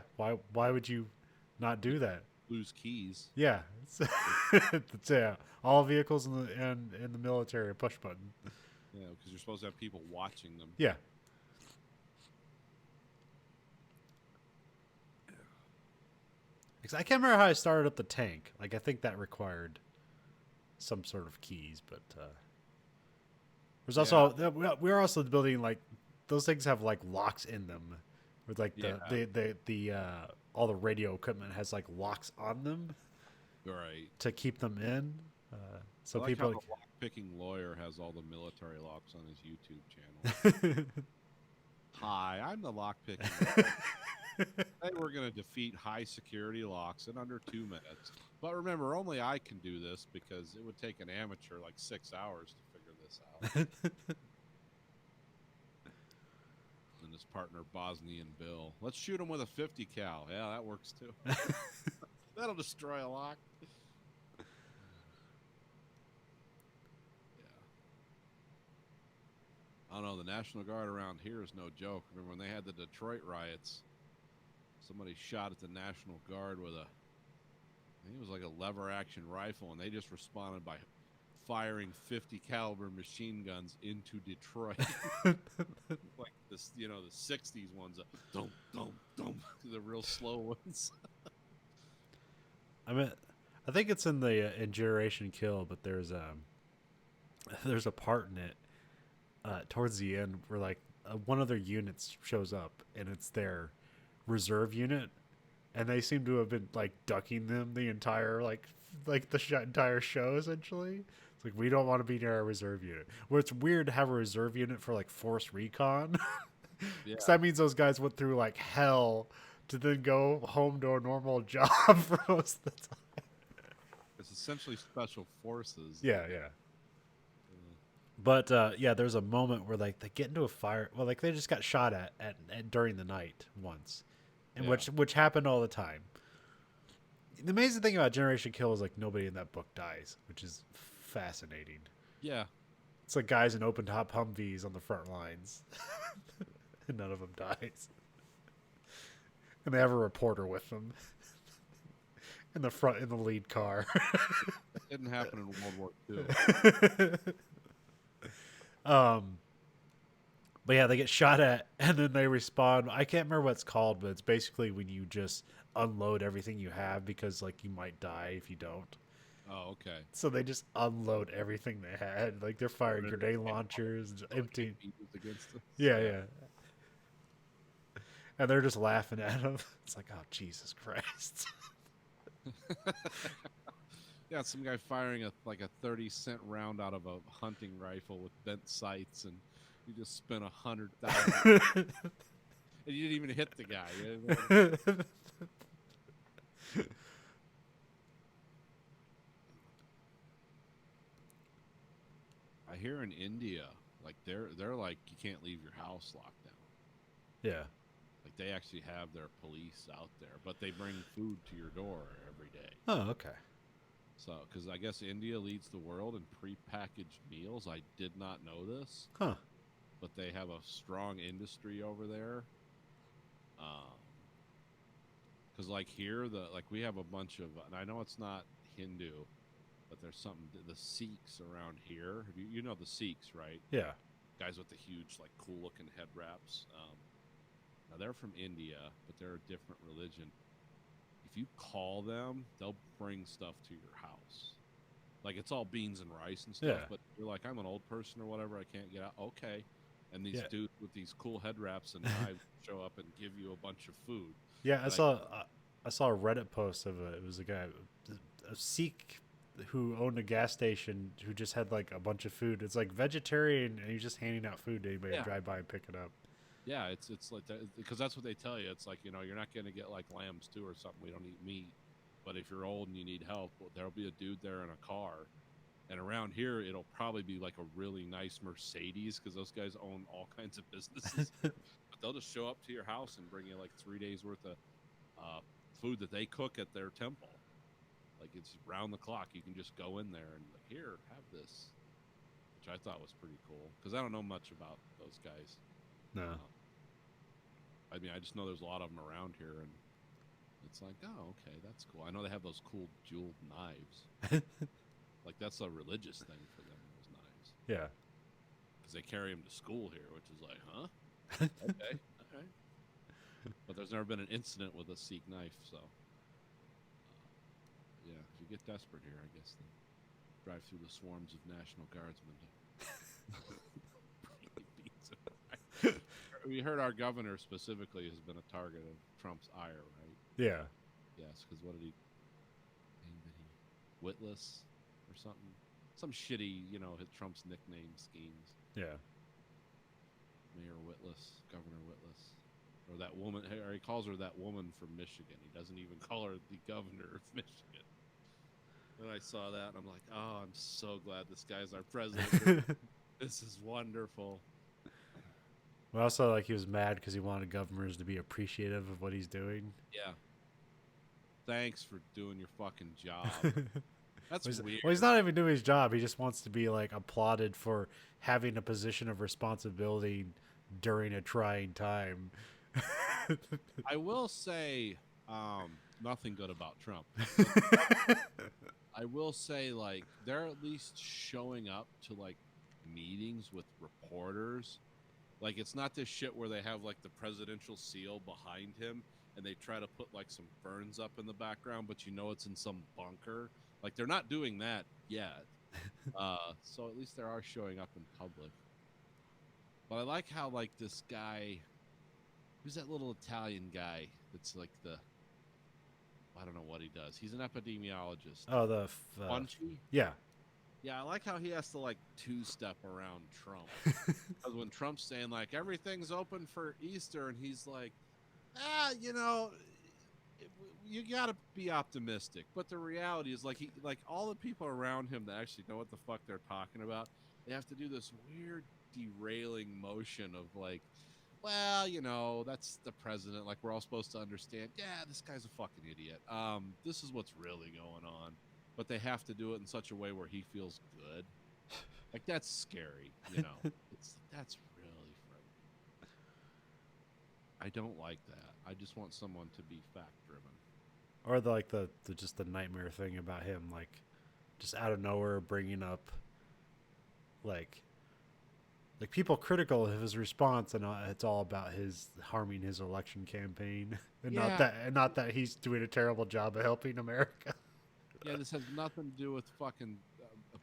Why would you not do that? Lose keys. Yeah. Yeah. All vehicles in the military are push button. Yeah, because you're supposed to have people watching them. Yeah. Because I can't remember how I started up the tank. Like I think that required some sort of keys, but there's also we're also building like those things have like locks in them, with like the all the radio equipment has like locks on them Right. to keep them in. So I like people how the lock-picking lawyer has all the military locks on his YouTube channel. Hi, I'm the lock-picking lawyer. Today we're going to defeat high security locks in under 2 minutes. But remember, only I can do this because it would take an amateur like 6 hours to figure this out. And his partner, Bosnian Bill. Let's shoot him with a 50 cal. Yeah, that works too. That'll destroy a lock. I don't know, the National Guard around here is no joke. Remember when they had the Detroit riots, somebody shot at the National Guard with I think it was like a lever action rifle, and they just responded by firing 50 caliber machine guns into Detroit. Like this, the 60s ones, dum, dum, dum, the real slow ones. I mean, I think it's in the in Generation Kill, but there's a part in it towards the end where like one of their units shows up and it's their reserve unit, and they seem to have been like ducking them the entire entire show essentially. It's like, we don't want to be near our reserve unit. Well, it's weird to have a reserve unit for like Force Recon. Because that means those guys went through like hell to then go home to a normal job for most of the time. It's essentially special forces. Yeah. But there's a moment where like they get into a fire. Well, like they just got shot at during the night once, and which happened all the time. The amazing thing about Generation Kill is like nobody in that book dies, which is fascinating. Yeah. It's like guys in open top Humvees on the front lines, and none of them dies. And they have a reporter with them in the lead car. It didn't happen in World War II. But yeah, they get shot at and then they respawn. I can't remember what it's called, but it's basically when you just unload everything you have because like you might die if you don't. Oh, okay. So they just unload everything they had. Like they're firing grenade launchers, empty. Yeah. And they're just laughing at them. It's like, oh, Jesus Christ. Yeah, some guy firing a 30-cent round out of a hunting rifle with bent sights, and you just spent 100,000, and you didn't even hit the guy. I hear in India, like they're like you can't leave your house locked down. Yeah. Like they actually have their police out there, but they bring food to your door every day. Oh, okay. So, because I guess India leads the world in prepackaged meals. I did not know this. Huh. But they have a strong industry over there. Because like here, we have a bunch of, and I know it's not Hindu, but there's something, the Sikhs around here. You know the Sikhs, right? Yeah. Guys with the huge, like, cool-looking head wraps. Now, they're from India, but they're a different religion. If you call them, they'll bring stuff to your house. Like, it's all beans and rice and stuff, but you're like, I'm an old person or whatever, I can't get out. Okay. And these dudes with these cool head wraps and knives show up and give you a bunch of food. Yeah, I saw a Reddit post of it was a guy, a Sikh who owned a gas station who just had like a bunch of food. It's like vegetarian, and he's just handing out food to anybody who drive by and pick it up. Yeah, it's like that, because that's what they tell you. It's like, you're not going to get like lamb stew or something. We don't eat meat. But if you're old and you need help, well, there'll be a dude there in a car. And around here, it'll probably be like a really nice Mercedes, because those guys own all kinds of businesses. But they'll just show up to your house and bring you like 3 days worth of food that they cook at their temple. Like it's round the clock. You can just go in there and like, here, have this, which I thought was pretty cool because I don't know much about those guys. No. I mean, I just know there's a lot of them around here, and it's like, oh, okay, that's cool. I know they have those cool jeweled knives. Like that's a religious thing for them. Those knives. Yeah. Because they carry them to school here, which is like, huh? Okay, all right. But there's never been an incident with a Sikh knife, so yeah, if you get desperate here, I guess then drive through the swarms of National Guardsmen. We heard our governor specifically has been a target of Trump's ire, right? Yeah. Yes, because what did he? Witless or something? Some shitty, his Trump's nickname schemes. Yeah. Mayor Witless, Governor Witless, or that woman, or he calls her that woman from Michigan. He doesn't even call her the governor of Michigan. And I saw that, and I'm like, oh, I'm so glad this guy's our president. This is wonderful. Well, also, like, he was mad because he wanted governors to be appreciative of what he's doing. Yeah. Thanks for doing your fucking job. That's weird. Well, he's not even doing his job. He just wants to be, like, applauded for having a position of responsibility during a trying time. I will say nothing good about Trump. I will say, like, they're at least showing up to, like, meetings with reporters. Like, it's not this shit where they have, like, the presidential seal behind him and they try to put, like, some ferns up in the background, but it's in some bunker. Like, they're not doing that yet. So at least they are showing up in public. But I like how, like, this guy... Who's that little Italian guy that's, like, I don't know what he does. He's an epidemiologist. Oh, Bunchy? Yeah. Yeah, I like how he has to, like, two-step around Trump. Because when Trump's saying, like, everything's open for Easter, and he's like, you got to be optimistic. But the reality is, like, all the people around him that actually know what the fuck they're talking about, they have to do this weird derailing motion of, like, well, that's the president. Like, we're all supposed to understand, yeah, this guy's a fucking idiot. This is what's really going on. But they have to do it in such a way where he feels good. Like, that's scary, that's really frightening. I don't like that. I just want someone to be fact-driven. Or the just the nightmare thing about him, like, just out of nowhere bringing up, like people critical of his response, and it's all about his harming his election campaign, and not that he's doing a terrible job of helping America. Yeah, this has nothing to do with fucking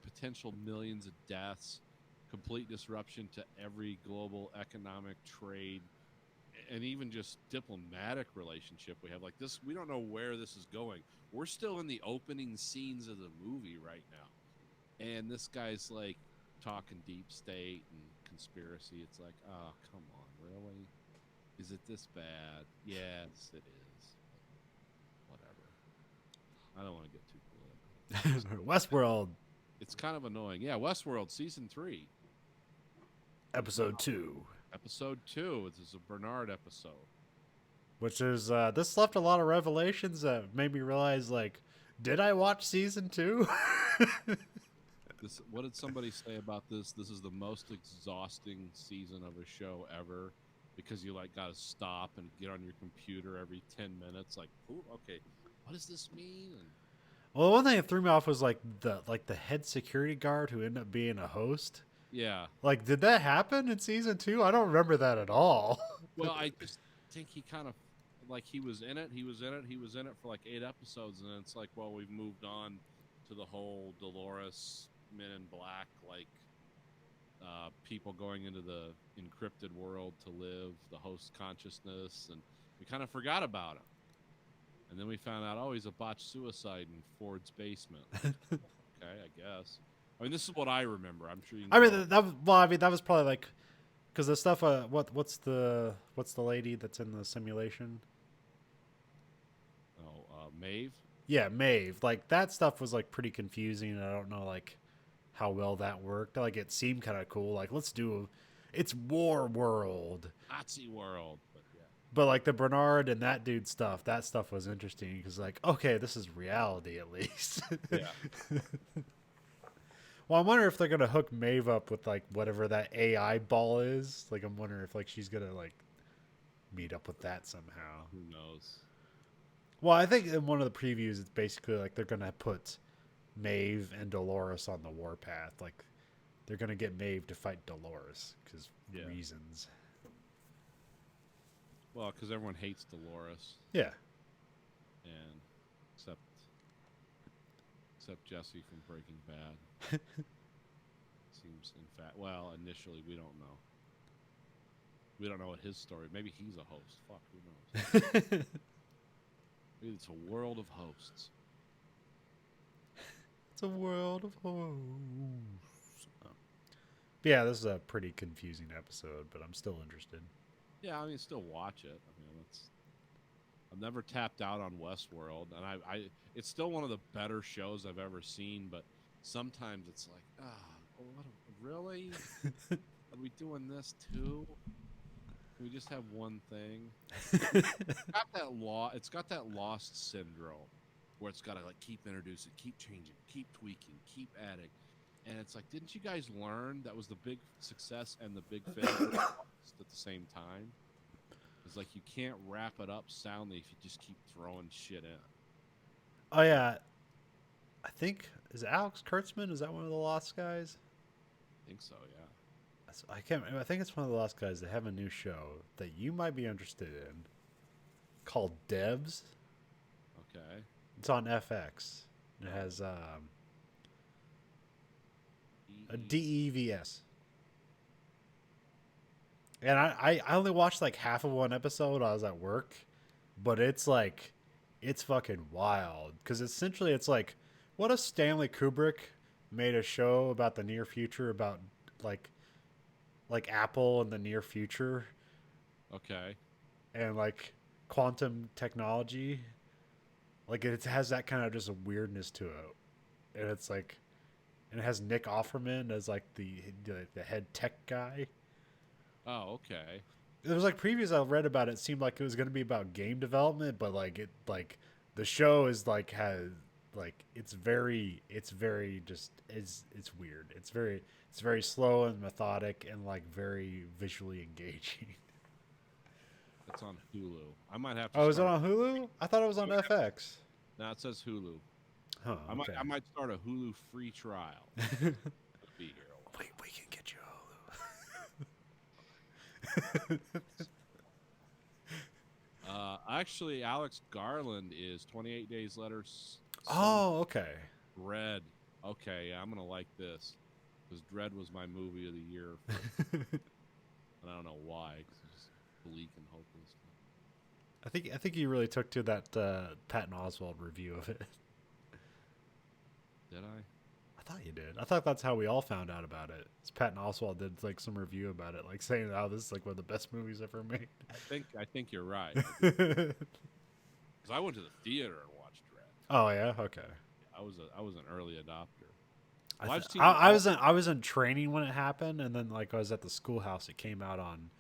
potential millions of deaths, complete disruption to every global economic trade, and even just diplomatic relationship we have. Like this, we don't know where this is going. We're still in the opening scenes of the movie right now, and this guy's like talking deep state and conspiracy. It's like, oh, come on, really? Is it this bad? Yes, it is. Whatever. I don't want to get too political. Westworld. It's kind of annoying. Yeah, Westworld season 3, episode 2. Episode 2. This is a Bernard episode. Which is this left a lot of revelations that made me realize, like, did I watch season 2? What did somebody say about this? This is the most exhausting season of a show ever, because you like got to stop and get on your computer every 10 minutes. Like, ooh, okay, what does this mean? And well, the one thing that threw me off was the head security guard who ended up being a host. Yeah. Like, did that happen in season 2? I don't remember that at all. Well, I just think he kind of, like, he was in it for like 8 episodes, and then it's like, well, we've moved on to the whole Dolores Men in Black, like, people going into the encrypted world to live the host consciousness, and we kind of forgot about him. And then we found out, oh, he's a botched suicide in Ford's basement. Okay, I guess. I mean, this is what I remember. I'm sure you know. That was probably like, because the stuff. What's the lady that's in the simulation? Oh, Maeve. Yeah, Maeve. Like, that stuff was like pretty confusing. I don't know like how well that worked. Like, it seemed kind of cool. Like, it's War World. Nazi world. But yeah. But like the Bernard and that dude stuff, that stuff was interesting because like, okay, this is reality at least. Yeah. Well, I'm wondering if they're gonna hook Maeve up with like whatever that AI ball is. Like, I'm wondering if like she's gonna like meet up with that somehow. Who knows? Well, I think in one of the previews, it's basically like they're gonna put Maeve and Dolores on the warpath. Like, they're gonna get Maeve to fight Dolores because Yeah. reasons. Well, because everyone hates Dolores, Yeah. and except Jesse from Breaking Bad. Seems, in fact, well, initially we don't know. We don't know what his story. Maybe he's a host. Fuck, who knows? Maybe it's a world of hosts. It's a world of hosts. But yeah, this is a pretty confusing episode, but I'm still interested. Yeah, I mean, still watch it. I mean, I've never tapped out on Westworld, and I it's still one of the better shows I've ever seen. But sometimes it's like, really? Are we doing this too? Can we just have one thing? It's got that Lost syndrome, where it's got to like keep introducing, keep changing, keep tweaking, keep adding, and it's like, didn't you guys learn that was the big success and the big failure at the same time? It's like you can't wrap it up soundly if you just keep throwing shit in. Oh yeah, I think is it Alex Kurtzman? Is that one of the Lost guys? I think so, yeah. I can't. I think it's one of the Lost guys that have a new show that you might be interested in, called Devs. Okay. It's on FX. It has a DEVS. And I only watched like half of one episode. I was at work, but it's like, it's fucking wild because essentially it's like, what if Stanley Kubrick made a show about the near future, about like Apple in the near future Okay. and like quantum technology. Like it has that kind of just a weirdness to it, and it's like, and it has Nick Offerman as like the head tech guy. Oh, okay. There was like previews I read about it. It seemed like it was going to be about game development, but like it like the show is like has like it's very just it's weird. It's very slow and methodic and like very visually engaging. It's on Hulu. I might have to. Oh, is it on Hulu? I thought it was on FX. No, it says Hulu. Huh, okay. I might start a Hulu free trial. Be here. We can get you Hulu. Actually, Alex Garland is 28 Days Later. Oh, okay. Dread. Okay, yeah, I'm gonna like this because Dread was my movie of the year, and I don't know why. 'Cause it's just bleak and hopeless. I think you really took to that Patton Oswalt review of it. Did I? I thought you did. I thought that's how we all found out about it. Patton Oswalt did like some review about it, like saying, "Oh, this is like one of the best movies ever made." I think you're right. Because I went to the theater and watched Dread. Oh yeah, okay. I was an early adopter. I was in training when it happened, and then like I was at the schoolhouse. It came out on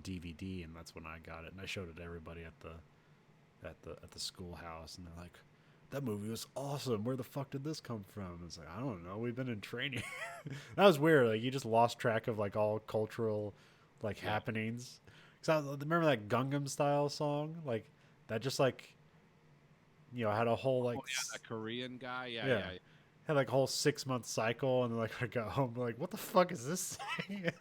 DVD, and that's when I got it, and I showed it to everybody at the schoolhouse, and they're like, "That movie was awesome. Where the fuck did this come from?" It's like, I don't know. We've been in training. That was weird. Like you just lost track of like all cultural like happenings. Cause I remember that Gangnam Style song, like that just like, you know, had a whole like that Korean guy. Yeah. had like a whole 6-month cycle, and then like I got home like, what the fuck is this thing?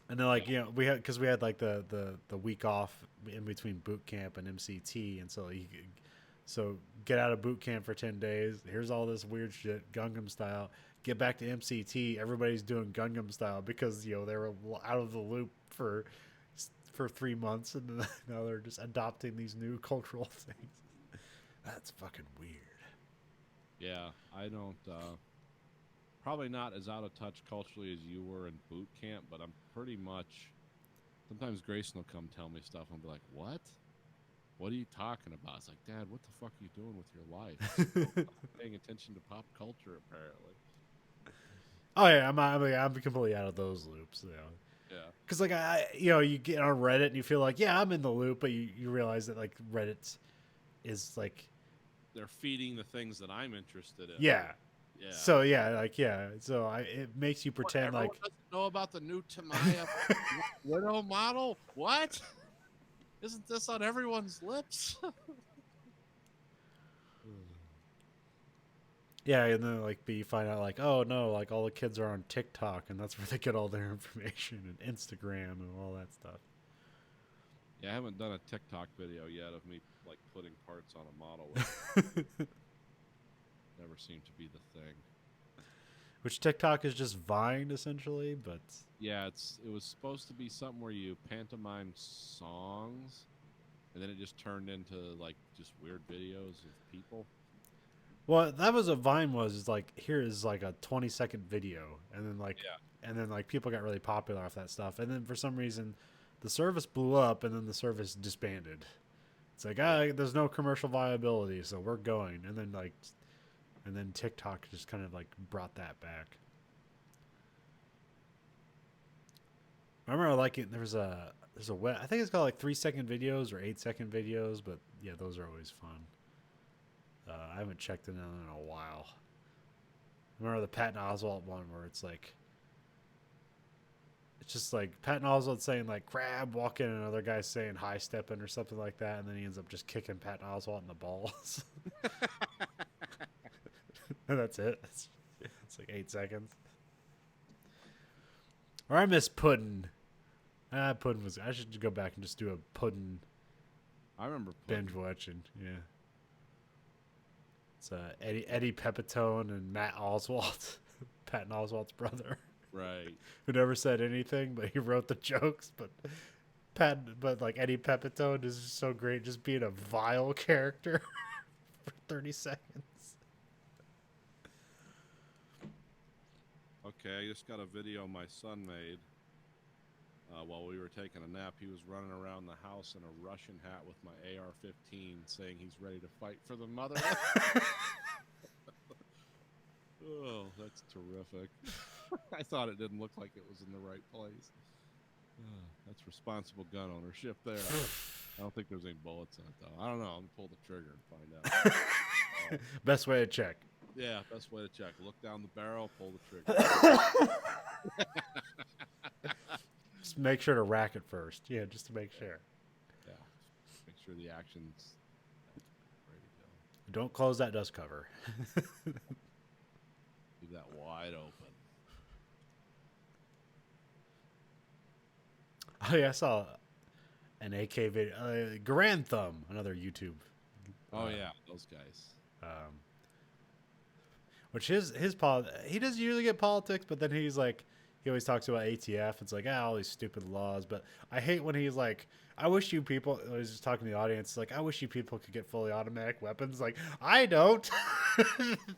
And then like, you know, we had like the week off in between boot camp and MCT, and so get out of boot camp for 10 days. Here's all this weird shit, Gangnam Style. Get back to MCT. Everybody's doing Gangnam Style because, you know, they were out of the loop for 3 months, and now they're just adopting these new cultural things. That's fucking weird. Yeah, I don't. Probably not as out of touch culturally as you were in boot camp, but I'm pretty much. Sometimes Grayson will come tell me stuff, and I'll be like, "What? What are you talking about?" It's like, "Dad, what the fuck are you doing with your life?" I'm paying attention to pop culture, apparently. Oh yeah, I'm completely out of those loops. Yeah. Because like you get on Reddit and you feel like I'm in the loop, but you realize that like Reddit is like They're feeding the things that I'm interested in. yeah. Yeah. So so it makes you What, pretend everyone like doesn't know about the new Tamaya Widow model? What? Isn't this on everyone's lips? yeah, and then like but you find out like oh no, like all the kids are on TikTok and that's where they get all their information and Instagram and all that stuff. Yeah, I haven't done a TikTok video yet of me like putting parts on a model. Never seemed to be the thing. Which TikTok is just Vine essentially, but Yeah, it was supposed to be something where you pantomime songs, and then it just turned into like just weird videos of people. well, that was what Vine was. Is like here is like a 20-second video, and then like people got really popular off that stuff, and then for some reason, the service blew up, and then the service disbanded. It's like there's no commercial viability, so we're going, and then TikTok just kind of like brought that back. I remember liking there's a I think it's called like 3-second videos or 8-second videos, but yeah, those are always fun. I haven't checked it out in a while. I remember the Patton Oswalt one where it's just like Patton Oswalt saying like crab, walking, and another guy saying high stepping or something like that, and then he ends up just kicking Patton Oswalt in the balls. And that's it. It's like 8 seconds. Or I miss Puddin'. Puddin' was. I should go back and just do a Puddin' I remember binge watching. Yeah. It's Eddie Pepitone and Matt Oswalt, Patton Oswalt's brother, right. who never said anything, but he wrote the jokes. But like Eddie Pepitone is just so great, just being a vile character for 30 seconds. Okay, I just got a video my son made while we were taking a nap. He was running around the house in a Russian hat with my AR-15 saying he's ready to fight for the mother. Oh, that's terrific. I thought it didn't look like it was in the right place. That's responsible gun ownership there. I don't think there's any bullets in it, though. I don't know. I'm going to pull the trigger and find out. Best way to check. Yeah, best way to check. Look down the barrel, pull the trigger. Just make sure to rack it first. Yeah, just to make sure. Yeah. Make sure the action's ready to go. Don't close that dust cover. Leave that wide open. Oh yeah, I saw an AK video. Grand Thumb, another YouTube. Oh yeah, those guys. Which he doesn't usually get politics, but then he always talks about ATF. It's like all these stupid laws, but I hate when he's like, I wish you people. I was just talking to the audience, like I wish you people could get fully automatic weapons. Like I don't.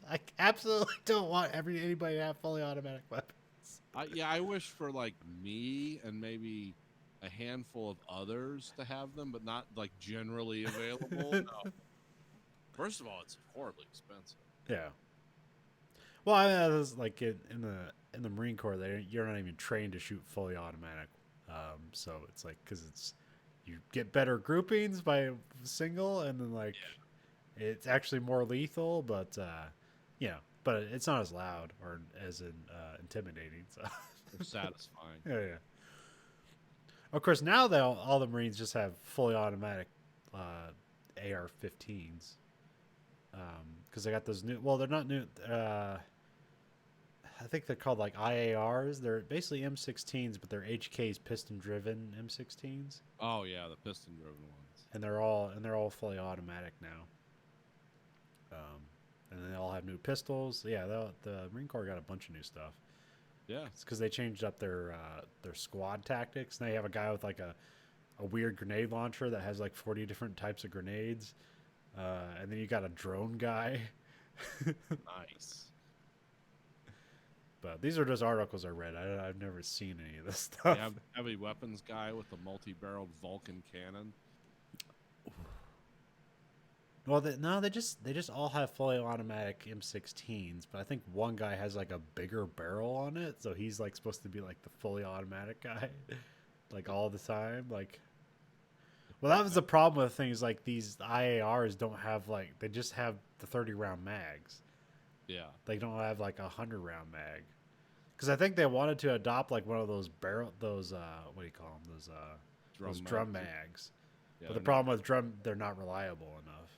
I absolutely don't want anybody to have fully automatic weapons. I wish for like me and maybe a handful of others to have them, but not like generally available. No. First of all, it's horribly expensive. Yeah. Well, I mean, that was like in the Marine Corps, you're not even trained to shoot fully automatic. So it's like because you get better groupings by single, and then it's actually more lethal, but but it's not as loud or as intimidating. So They're satisfying. yeah. Of course, now all the Marines just have fully automatic AR-15s because they got those new. Well, they're not new. I think they're called like IARs. They're basically M16s, but they're HK's piston-driven M16s. Oh yeah, the piston-driven ones. And they're all fully automatic now. And they all have new pistols. Yeah, the Marine Corps got a bunch of new stuff. Yeah, It's because they changed up their squad tactics. And they have a guy with like a weird grenade launcher that has like 40 different types of grenades. And then you got a drone guy. nice. But these are just articles I read. I've never seen any of this They stuff. have heavy weapons guy with a multi-barreled Vulcan cannon. Well, no, they just all have fully automatic M16s, but I think one guy has like a bigger barrel on it, so he's like supposed to be like the fully automatic guy, like all the time. Like, well, that was the problem with things like these IARs don't have like they just have the 30-round mags. Yeah. They don't have like a 100-round mag. Because I think they wanted to adopt like one of those what do you call them? Those drum mags. Yeah, But the they're problem with drum, they're not reliable enough.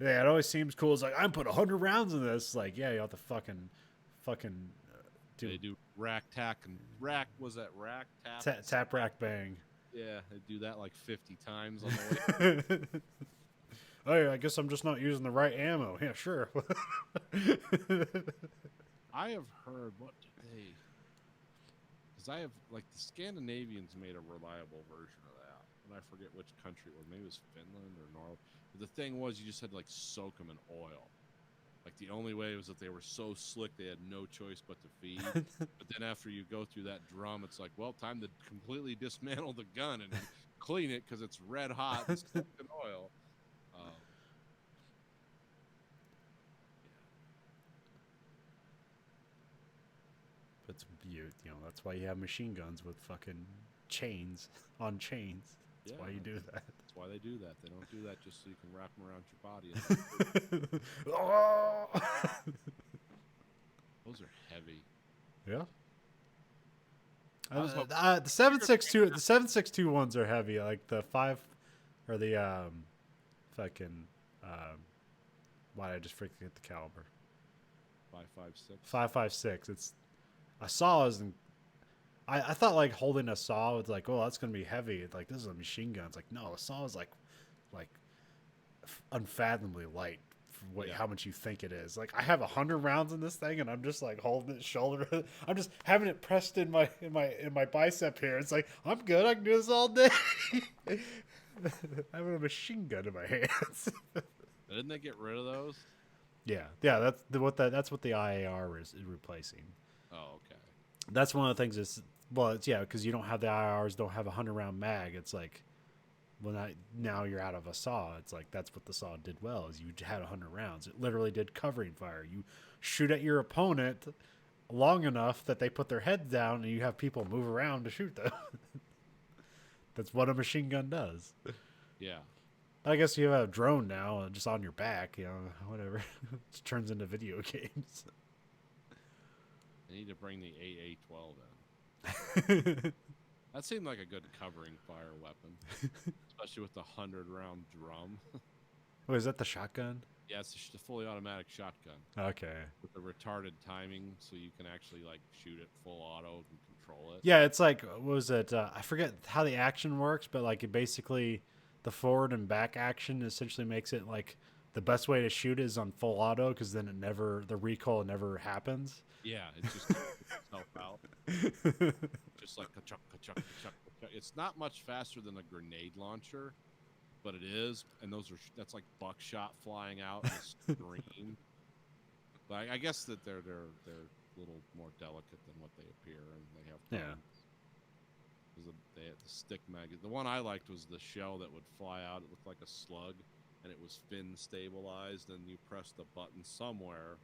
Yeah, it always seems cool. It's like I put 100 rounds in this. Like, yeah, you have to fucking do They do rack tack and rack. Was that rack tap? tap rack bang. Yeah, they do that like 50 times on the way. Oh, yeah, I guess I'm just not using the right ammo. Yeah, sure. I have heard what did they? Because I have like the Scandinavians made a reliable version of that, and I forget which country it was. Maybe it was Finland or Norway. But the thing was, you just had to like soak them in oil. Like the only way was that they were so slick they had no choice but to feed. But then after you go through that drum, it's like, well, time to completely dismantle the gun and clean it because it's red hot and soaked in oil. It's you know that's why you have machine guns with fucking chains on chains. That's why you do that. That's why they do that. They don't do that just so you can wrap them around your body. Oh! Those are heavy. Yeah. I was hoping- The 7.62 ones are heavy. Like the 5 or the fucking why did I just forget the caliber? 5.56. 5.56. It's a saw isn't. I thought like holding a saw was like, oh, that's gonna be heavy. Like this is a machine gun. It's like no, a saw is like unfathomably light for how much you think it is. Like I have 100 rounds in this thing, and I'm just like holding it shoulder. I'm just having it pressed in my bicep here. It's like I'm good. I can do this all day. Having a machine gun in my hands. Didn't they get rid of those? Yeah. That's what the IAR is replacing. Oh, okay. That's one of the things. Because you don't have the IRs, don't have a 100-round mag. It's like, now you're out of a saw. It's like that's what the saw did well is you had 100 rounds. It literally did covering fire. You shoot at your opponent long enough that they put their heads down, and you have people move around to shoot them. That's what a machine gun does. Yeah. I guess you have a drone now, just on your back. Whatever. It turns into video games. They need to bring the AA-12 in. That seemed like a good covering fire weapon, especially with the 100-round drum. Oh, is that the shotgun? Yeah, it's a fully automatic shotgun Okay. with the retarded timing, so you can actually like shoot it full auto and control it. Yeah, it's like what was it? I forget how the action works, but like it basically the forward and back action essentially makes it like the best way to shoot is on full auto because then the recoil never happens. Yeah, it just takes itself out. Just like ka-chuck, ka-chuck, ka-chuck, ka-chuck. It's not much faster than a grenade launcher, but it is, and that's like buckshot flying out in a stream. But I guess that they're a little more delicate than what they appear, and they have problems. They had the stick mag. The one I liked was the shell that would fly out. It looked like a slug, and it was fin stabilized. And you press the button somewhere,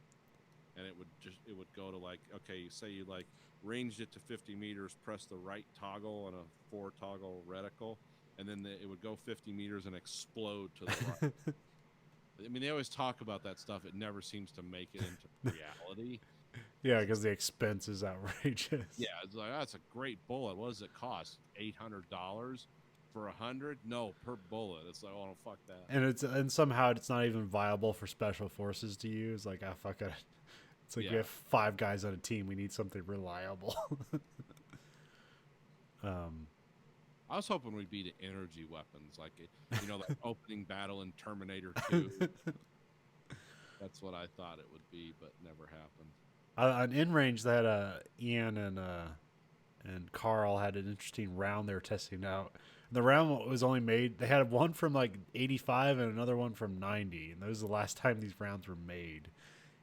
and it would go to like, okay, you say you like ranged it to 50 meters, press the right toggle on a 4-toggle reticle, and then it would go 50 meters and explode to the right. I mean, they always talk about that stuff. It never seems to make it into reality. Yeah, because the expense is outrageous. Yeah, it's like, that's a great bullet. What does it cost? $800 for 100? No, per bullet. It's like, oh, no, fuck that. And somehow it's not even viable for special forces to use. Like, fuck it. It's like we have 5 guys on a team. We need something reliable. I was hoping we'd be to energy weapons, like like opening battle in Terminator 2. That's what I thought it would be, but never happened. On In Range, that Ian and Carl had an interesting round they were testing out. The round was only made. They had one from like 85 and another one from 90, and that was the last time these rounds were made.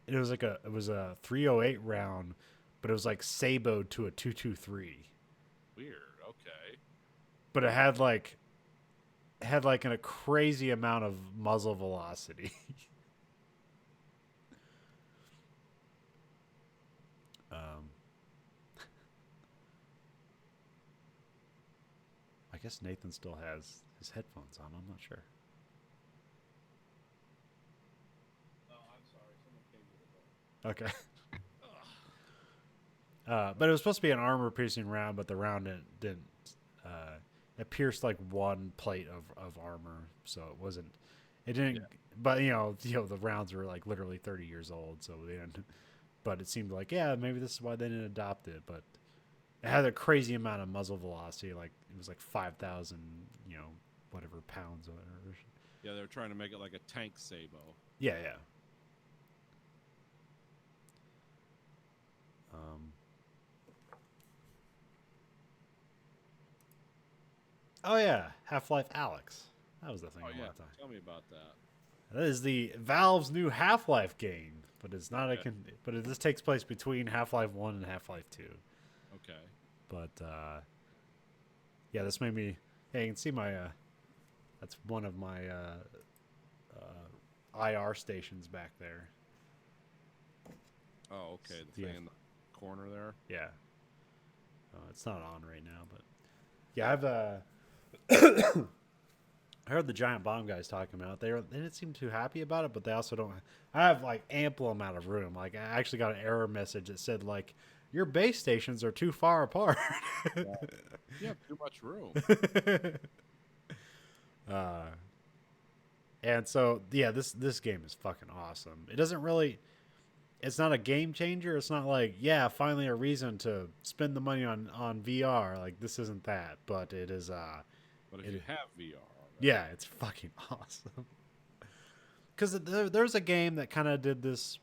And it was a 308 round, but it was like saboed to a 223. Weird. Okay. But it had like had like a crazy amount of muzzle velocity. I guess Nathan still has his headphones on. I'm not sure. Oh, I'm sorry. Someone came to the door. Okay. But it was supposed to be an armor-piercing round, but the round didn't. It pierced like one plate of armor, so it wasn't. It didn't. Yeah. But the rounds were like literally 30 years old, so they didn't. But it seemed like maybe this is why they didn't adopt it. But it had a crazy amount of muzzle velocity, like it was like 5,000, whatever pounds or whatever. Yeah, they were trying to make it like a tank Sabo. Yeah. Oh yeah, Half-Life Alex. That was the thing. Oh I yeah, wanted to- tell me about that. That is the Valve's new Half-Life game, but it's not Okay. this takes place between Half-Life 1 and Half-Life 2. Okay. But yeah, this made me. Hey, you can see my. That's one of my IR stations back there. Oh, okay. The Yeah. thing in the corner there. Yeah. It's not on right now, but yeah, I've I heard the Giant Bomb guys talking about it. They didn't seem too happy about it, but they also don't. I have like ample amount of room. Like I actually got an error message that said like your base stations are too far apart. You have too much room. And so yeah, this game is fucking awesome. It doesn't really. It's not a game changer. It's not like finally a reason to spend the money on VR. Like this isn't that, but it is. But if It- you have VR, Yeah, it's fucking awesome. Because there's a game that kind of did this.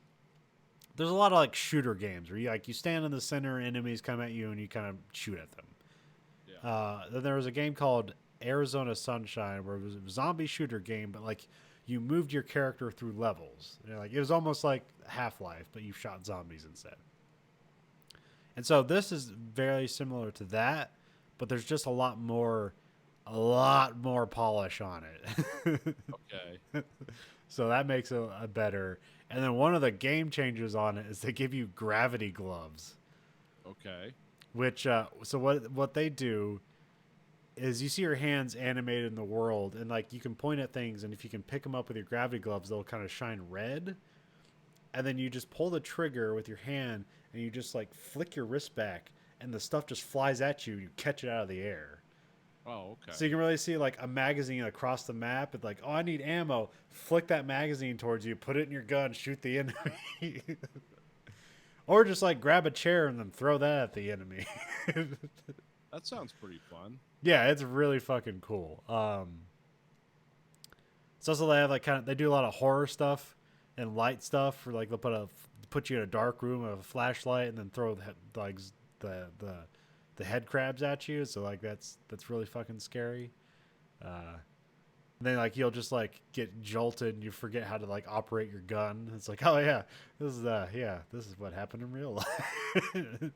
There's a lot of like shooter games where you stand in the center, enemies come at you, and you kind of shoot at them. yeah. Then there was a game called Arizona Sunshine where it was a zombie shooter game, but like you moved your character through levels. Like it was almost like Half-Life, but you shot zombies instead. And so this is very similar to that, but there's just a lot more polish on it. Okay. So that makes it a better. And then one of the game changers on it is they give you gravity gloves, Okay. which so what they do is you see your hands animated in the world, and like you can point at things, and if you can pick them up with your gravity gloves, they'll kind of shine red. And then you just pull the trigger with your hand, and you just like flick your wrist back, and the stuff just flies at you. You catch it out of the air. Oh, okay. So you can really see like a magazine across the map. It's like, oh, I need ammo. Flick that magazine towards you, put it in your gun, shoot the enemy. Or just like grab a chair and then throw that at the enemy. That sounds pretty fun. Yeah, it's really fucking cool. It's also they have like they do a lot of horror stuff and light stuff. For like they'll put you in a dark room with a flashlight and then throw the head crabs at you. So like that's really fucking scary. And then like you'll just like get jolted and you forget how to like operate your gun. It's like, oh yeah, this is what happened in real life.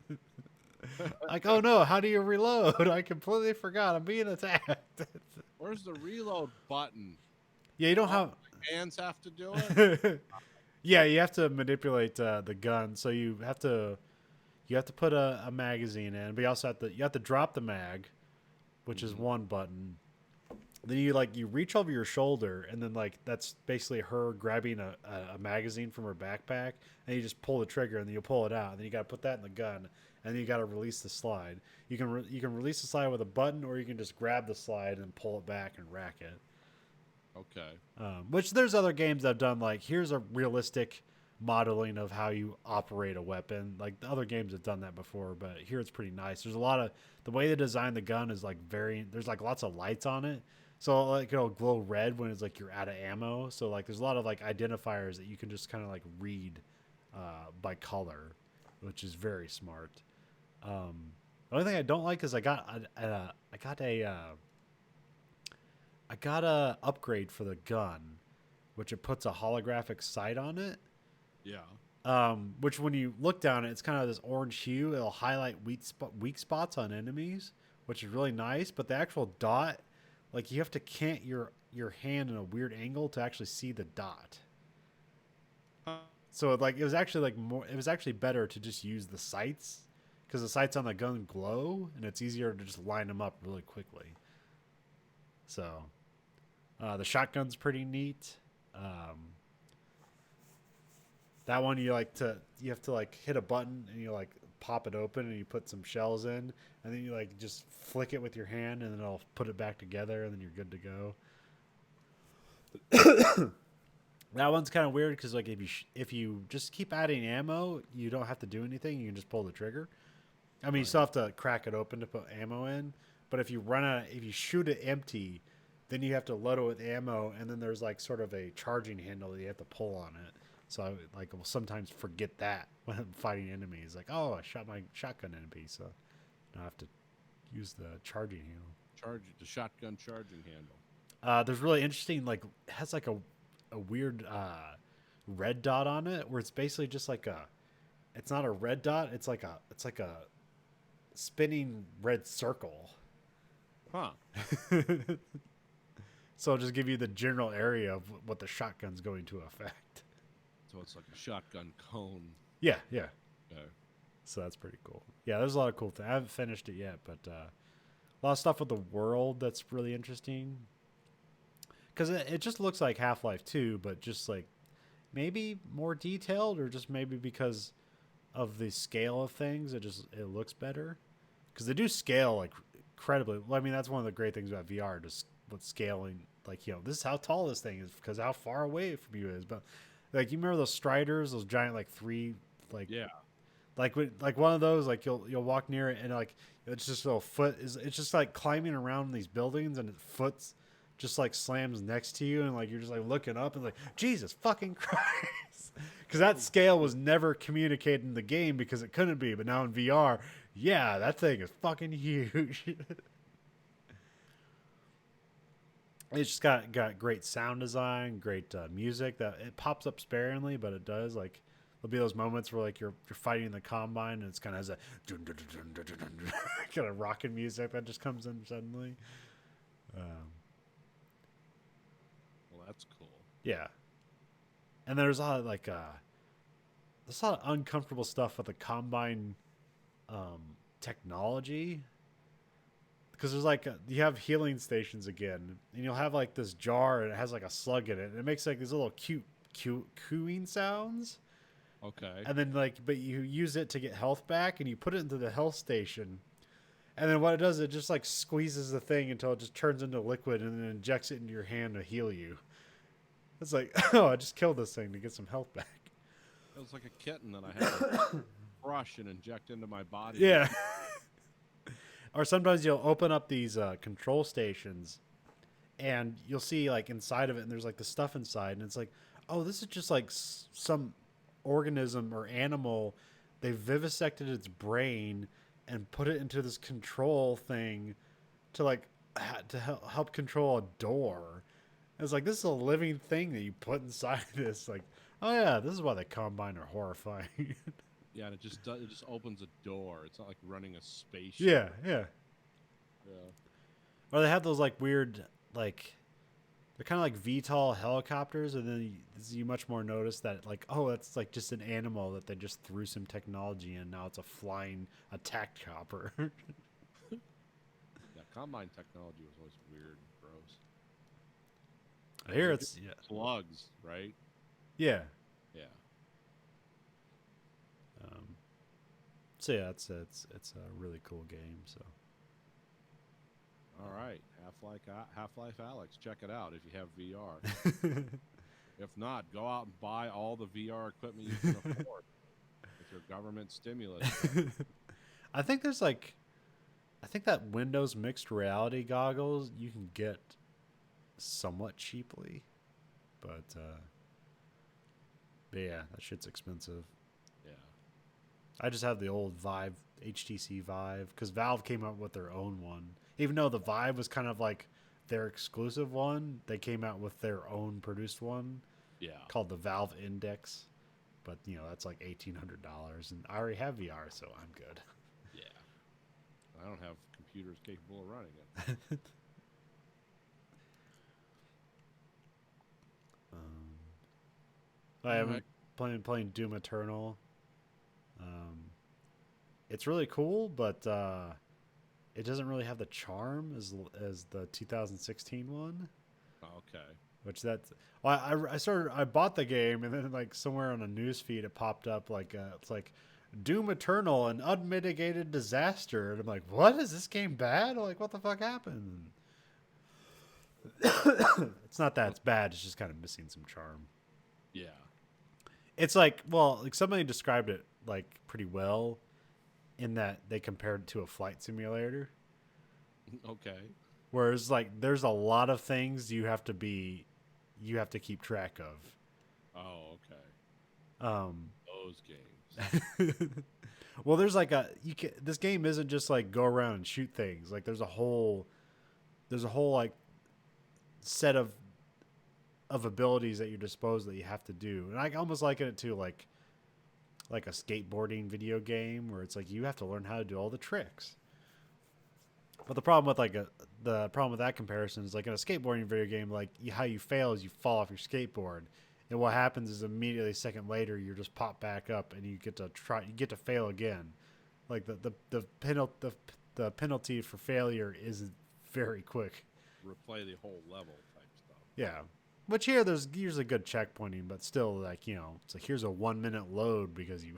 Like, oh no, how do you reload? I completely forgot I'm being attacked. Where's the reload button? Yeah, you don't have. Hands have to do it. Yeah, you have to manipulate the gun. So you have to put a magazine in, but you also have to drop the mag, which is one button. Then you reach over your shoulder, and then like that's basically her grabbing a magazine from her backpack, and you just pull the trigger, and then you pull it out, and then you got to put that in the gun, and then you got to release the slide. You can release the slide with a button, or you can just grab the slide and pull it back and rack it. Okay. Which there's other games that have done like here's a realistic modeling of how you operate a weapon. Like the other games have done that before, but here it's pretty nice. There's a lot of the way they design the gun is like there's like lots of lights on it. So like it'll glow red when it's like you're out of ammo. So like there's a lot of like identifiers that you can just kind of like read by color, which is very smart. The only thing I don't like is I got a upgrade for the gun, which it puts a holographic sight on it. Yeah. Which when you look down it, it's kind of this orange hue. It'll highlight weak spots on enemies, which is really nice. But the actual dot like you have to cant your hand in a weird angle to actually see the dot. Huh. So like it was actually better to just use the sights, because the sights on the gun glow and it's easier to just line them up really quickly. So the shotgun's pretty neat. That one you have to like hit a button and you like pop it open and you put some shells in, and then you like just flick it with your hand and then it'll put it back together and then you're good to go. That one's kind of weird because like if you just keep adding ammo, you don't have to do anything. You can just pull the trigger. I mean, you still have to crack it open to put ammo in, but if you shoot it empty, then you have to load it with ammo, and then there's like sort of a charging handle that you have to pull on it. So I will sometimes forget that when I'm fighting enemies. Like, oh, I shot my shotgun enemy, so now I have to use the charging handle. The shotgun charging handle. There's really interesting, like, it has like a weird red dot on it, where it's basically just like it's not a red dot, it's like a spinning red circle. Huh. So it'll just give you the general area of what the shotgun's going to affect. So it's like a shotgun cone. Yeah. Okay. So that's pretty cool. Yeah, there's a lot of cool things. I haven't finished it yet, but a lot of stuff with the world that's really interesting. Because it just looks like Half-Life 2, but just like maybe more detailed, or just maybe because of the scale of things, it looks better. Because they do scale like incredibly. Well, I mean, that's one of the great things about VR, just with scaling. Like, you know, this is how tall this thing is because how far away from you it is. But like, you remember those Striders, those giant like three, like Yeah. like one of those, like you'll walk near it and like it's just a little foot is it's just like climbing around these buildings and its foot's just like slams next to you, and like you're just like looking up and like, Jesus fucking Christ, because that scale was never communicated in the game because it couldn't be, but now in VR, yeah, that thing is fucking huge. It's just got great sound design, great music. That it pops up sparingly, but it does. Like, there'll be those moments where like you're fighting the Combine and it's kind of has a kind of rocking music that just comes in suddenly. Well, that's cool. Yeah, and there's a lot of like there's a lot of uncomfortable stuff with the Combine technology. Because there's like you have healing stations again, and you'll have like this jar and it has like a slug in it, and it makes like these little cute cooing sounds. Okay. And then like, but you use it to get health back, and you put it into the health station, and then what it does, it just like squeezes the thing until it just turns into liquid, and then injects it into your hand to heal you. It's like, oh, I just killed this thing to get some health back. It was like a kitten that I had to brush and inject into my body. Yeah. Or sometimes you'll open up these control stations, and you'll see like inside of it, and there's like the stuff inside, and it's like, oh, this is just like some organism or animal. They vivisected its brain and put it into this control thing to like to help control a door. And it's like, this is a living thing that you put inside this. Like, oh yeah, this is why the Combine are horrifying. Yeah, and it just opens a door. It's not like running a spaceship. Yeah. Yeah. Or they have those like weird, like, they're kind of like VTOL helicopters, and then you much more notice that like, oh, that's like just an animal that they just threw some technology in. Now it's a flying attack chopper. Yeah, Combine technology was always weird and gross. I hear it's Slugs, right? yeah. Yeah. So yeah, it's a really cool game. So All right, Half-Life Alex, check it out if you have VR. If not, go out and buy all the VR equipment you can afford with your government stimulus. I think that Windows mixed reality goggles you can get somewhat cheaply, but yeah, that shit's expensive. Yeah. I just have the old Vive, HTC Vive, because Valve came out with their own one. Even though the Vive was kind of like their exclusive one, they came out with their own produced one. Yeah. Called the Valve Index. But, you know, that's like $1,800, and I already have VR, so I'm good. Yeah. I don't have computers capable of running it. I haven't Alright. playing Doom Eternal. It's really cool, but it doesn't really have the charm as the 2016 one. Okay. Which that's well, I bought the game and then like somewhere on a news feed it popped up like it's like Doom Eternal, an unmitigated disaster, and I'm like, what is this game bad? I'm like, what the fuck happened? It's not that it's bad. It's just kind of missing some charm. Yeah. It's like, well, like somebody described it like pretty well in that they compared it to a flight simulator. Okay. Whereas like there's a lot of things you have to keep track of. Oh, okay. Those games. Well, there's like this game isn't just like go around and shoot things. Like there's a whole like set of abilities at your disposal that you have to do. And I almost liken it to like a skateboarding video game where it's like you have to learn how to do all the tricks. But the problem with that comparison is like in a skateboarding video game, like how you fail is you fall off your skateboard, and what happens is immediately a second later you're just popped back up and you get to fail again. Like the penalty for failure is very quick. Replay the whole level type stuff. Yeah. Which here there's usually good checkpointing, but still like, it's like here's a 1 minute load because you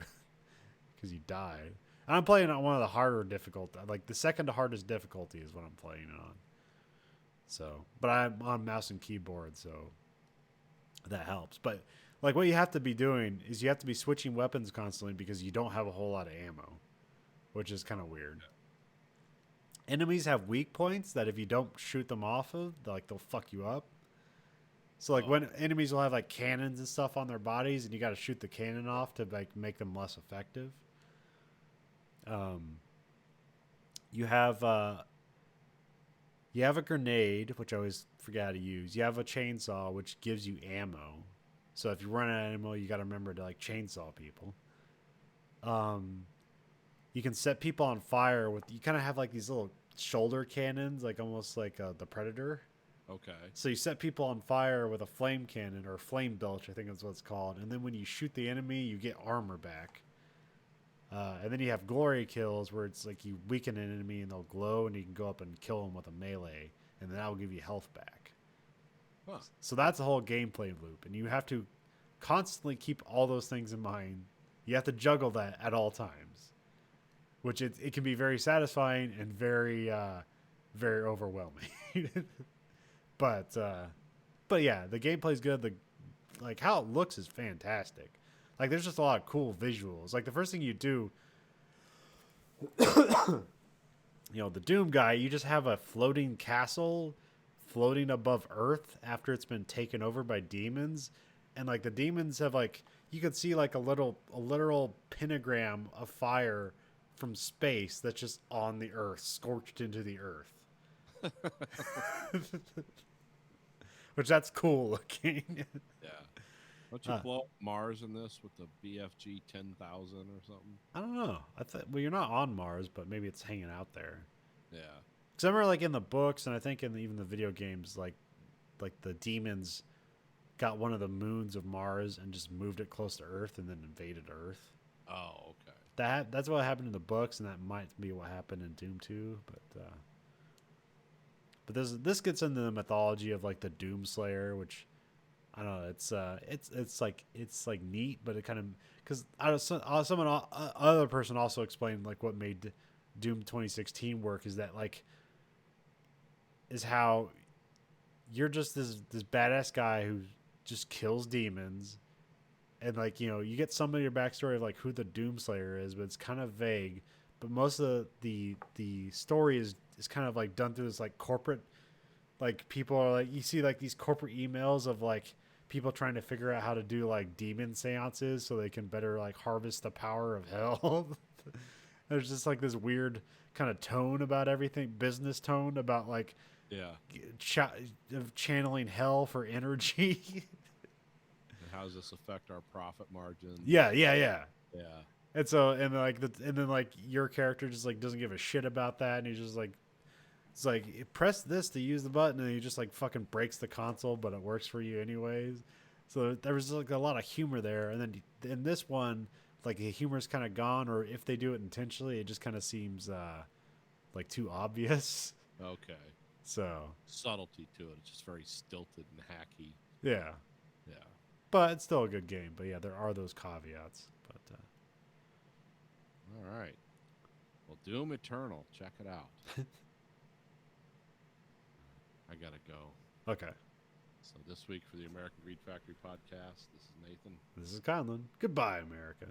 died. And I'm playing on one of the harder difficulty, like the second to hardest difficulty is what I'm playing on. So, but I'm on mouse and keyboard, so that helps. But like what you have to be doing is you have to be switching weapons constantly because you don't have a whole lot of ammo, which is kind of weird. Enemies have weak points that if you don't shoot them off of, they'll fuck you up. So like when enemies will have like cannons and stuff on their bodies and you got to shoot the cannon off to like make them less effective. You have a grenade, which I always forget how to use. You have a chainsaw, which gives you ammo. So if you run out of ammo, you got to remember to like chainsaw people. You can set people on fire you kind of have like these little shoulder cannons, like almost like the Predator. Okay. So you set people on fire with a flame cannon or a flame belch, I think that's what it's called. And then when you shoot the enemy, you get armor back. And then you have glory kills where it's like you weaken an enemy and they'll glow and you can go up and kill them with a melee. And then that will give you health back. Huh. So that's the whole gameplay loop. And you have to constantly keep all those things in mind. You have to juggle that at all times. Which it can be very satisfying and very, very overwhelming. But yeah, the gameplay's good. Like how it looks is fantastic. Like there's just a lot of cool visuals. Like the first thing you do, the Doom guy, you just have a floating castle floating above Earth after it's been taken over by demons, and like the demons have like you could see like a literal pentagram of fire from space that's just on the Earth, scorched into the Earth. Which that's cool looking. Yeah. Don't you blow up Mars in this with the BFG 10,000 or something? I don't know. Well, you're not on Mars, but maybe it's hanging out there. Yeah. Because I remember, like in the books, and I think in even the video games, like the demons got one of the moons of Mars and just moved it close to Earth and then invaded Earth. Oh, okay. That's what happened in the books, and that might be what happened in Doom 2. But this gets into the mythology of like the Doom Slayer, which I don't know. It's like neat, but it kind of because other person also explained like what made Doom 2016 work is that like is how you're just this badass guy who just kills demons, and like you get some of your backstory of like who the Doom Slayer is, but it's kind of vague. But most of the story is kind of like done through this like corporate, like people are like you see like these corporate emails of like people trying to figure out how to do like demon seances so they can better like harvest the power of hell. There's just like this weird kind of tone about everything, business tone about like channeling hell for energy. And how does this affect our profit margin? Yeah. Yeah. And so and then like your character just like doesn't give a shit about that, and he's just like it's like press this to use the button, and he just like fucking breaks the console, but it works for you anyways. So there was like a lot of humor there, and then in this one, like the humor's kind of gone, or if they do it intentionally, it just kind of seems like too obvious. Okay. So Subtlety to it. It's just very stilted and hacky. yeah, Yeah. but it's still a good game. But yeah, there are those caveats. But All right. Well, Doom Eternal. Check it out. I gotta go. okay, So this week for the American Greed Factory podcast, this is Nathan. this is Conlon. Goodbye, America.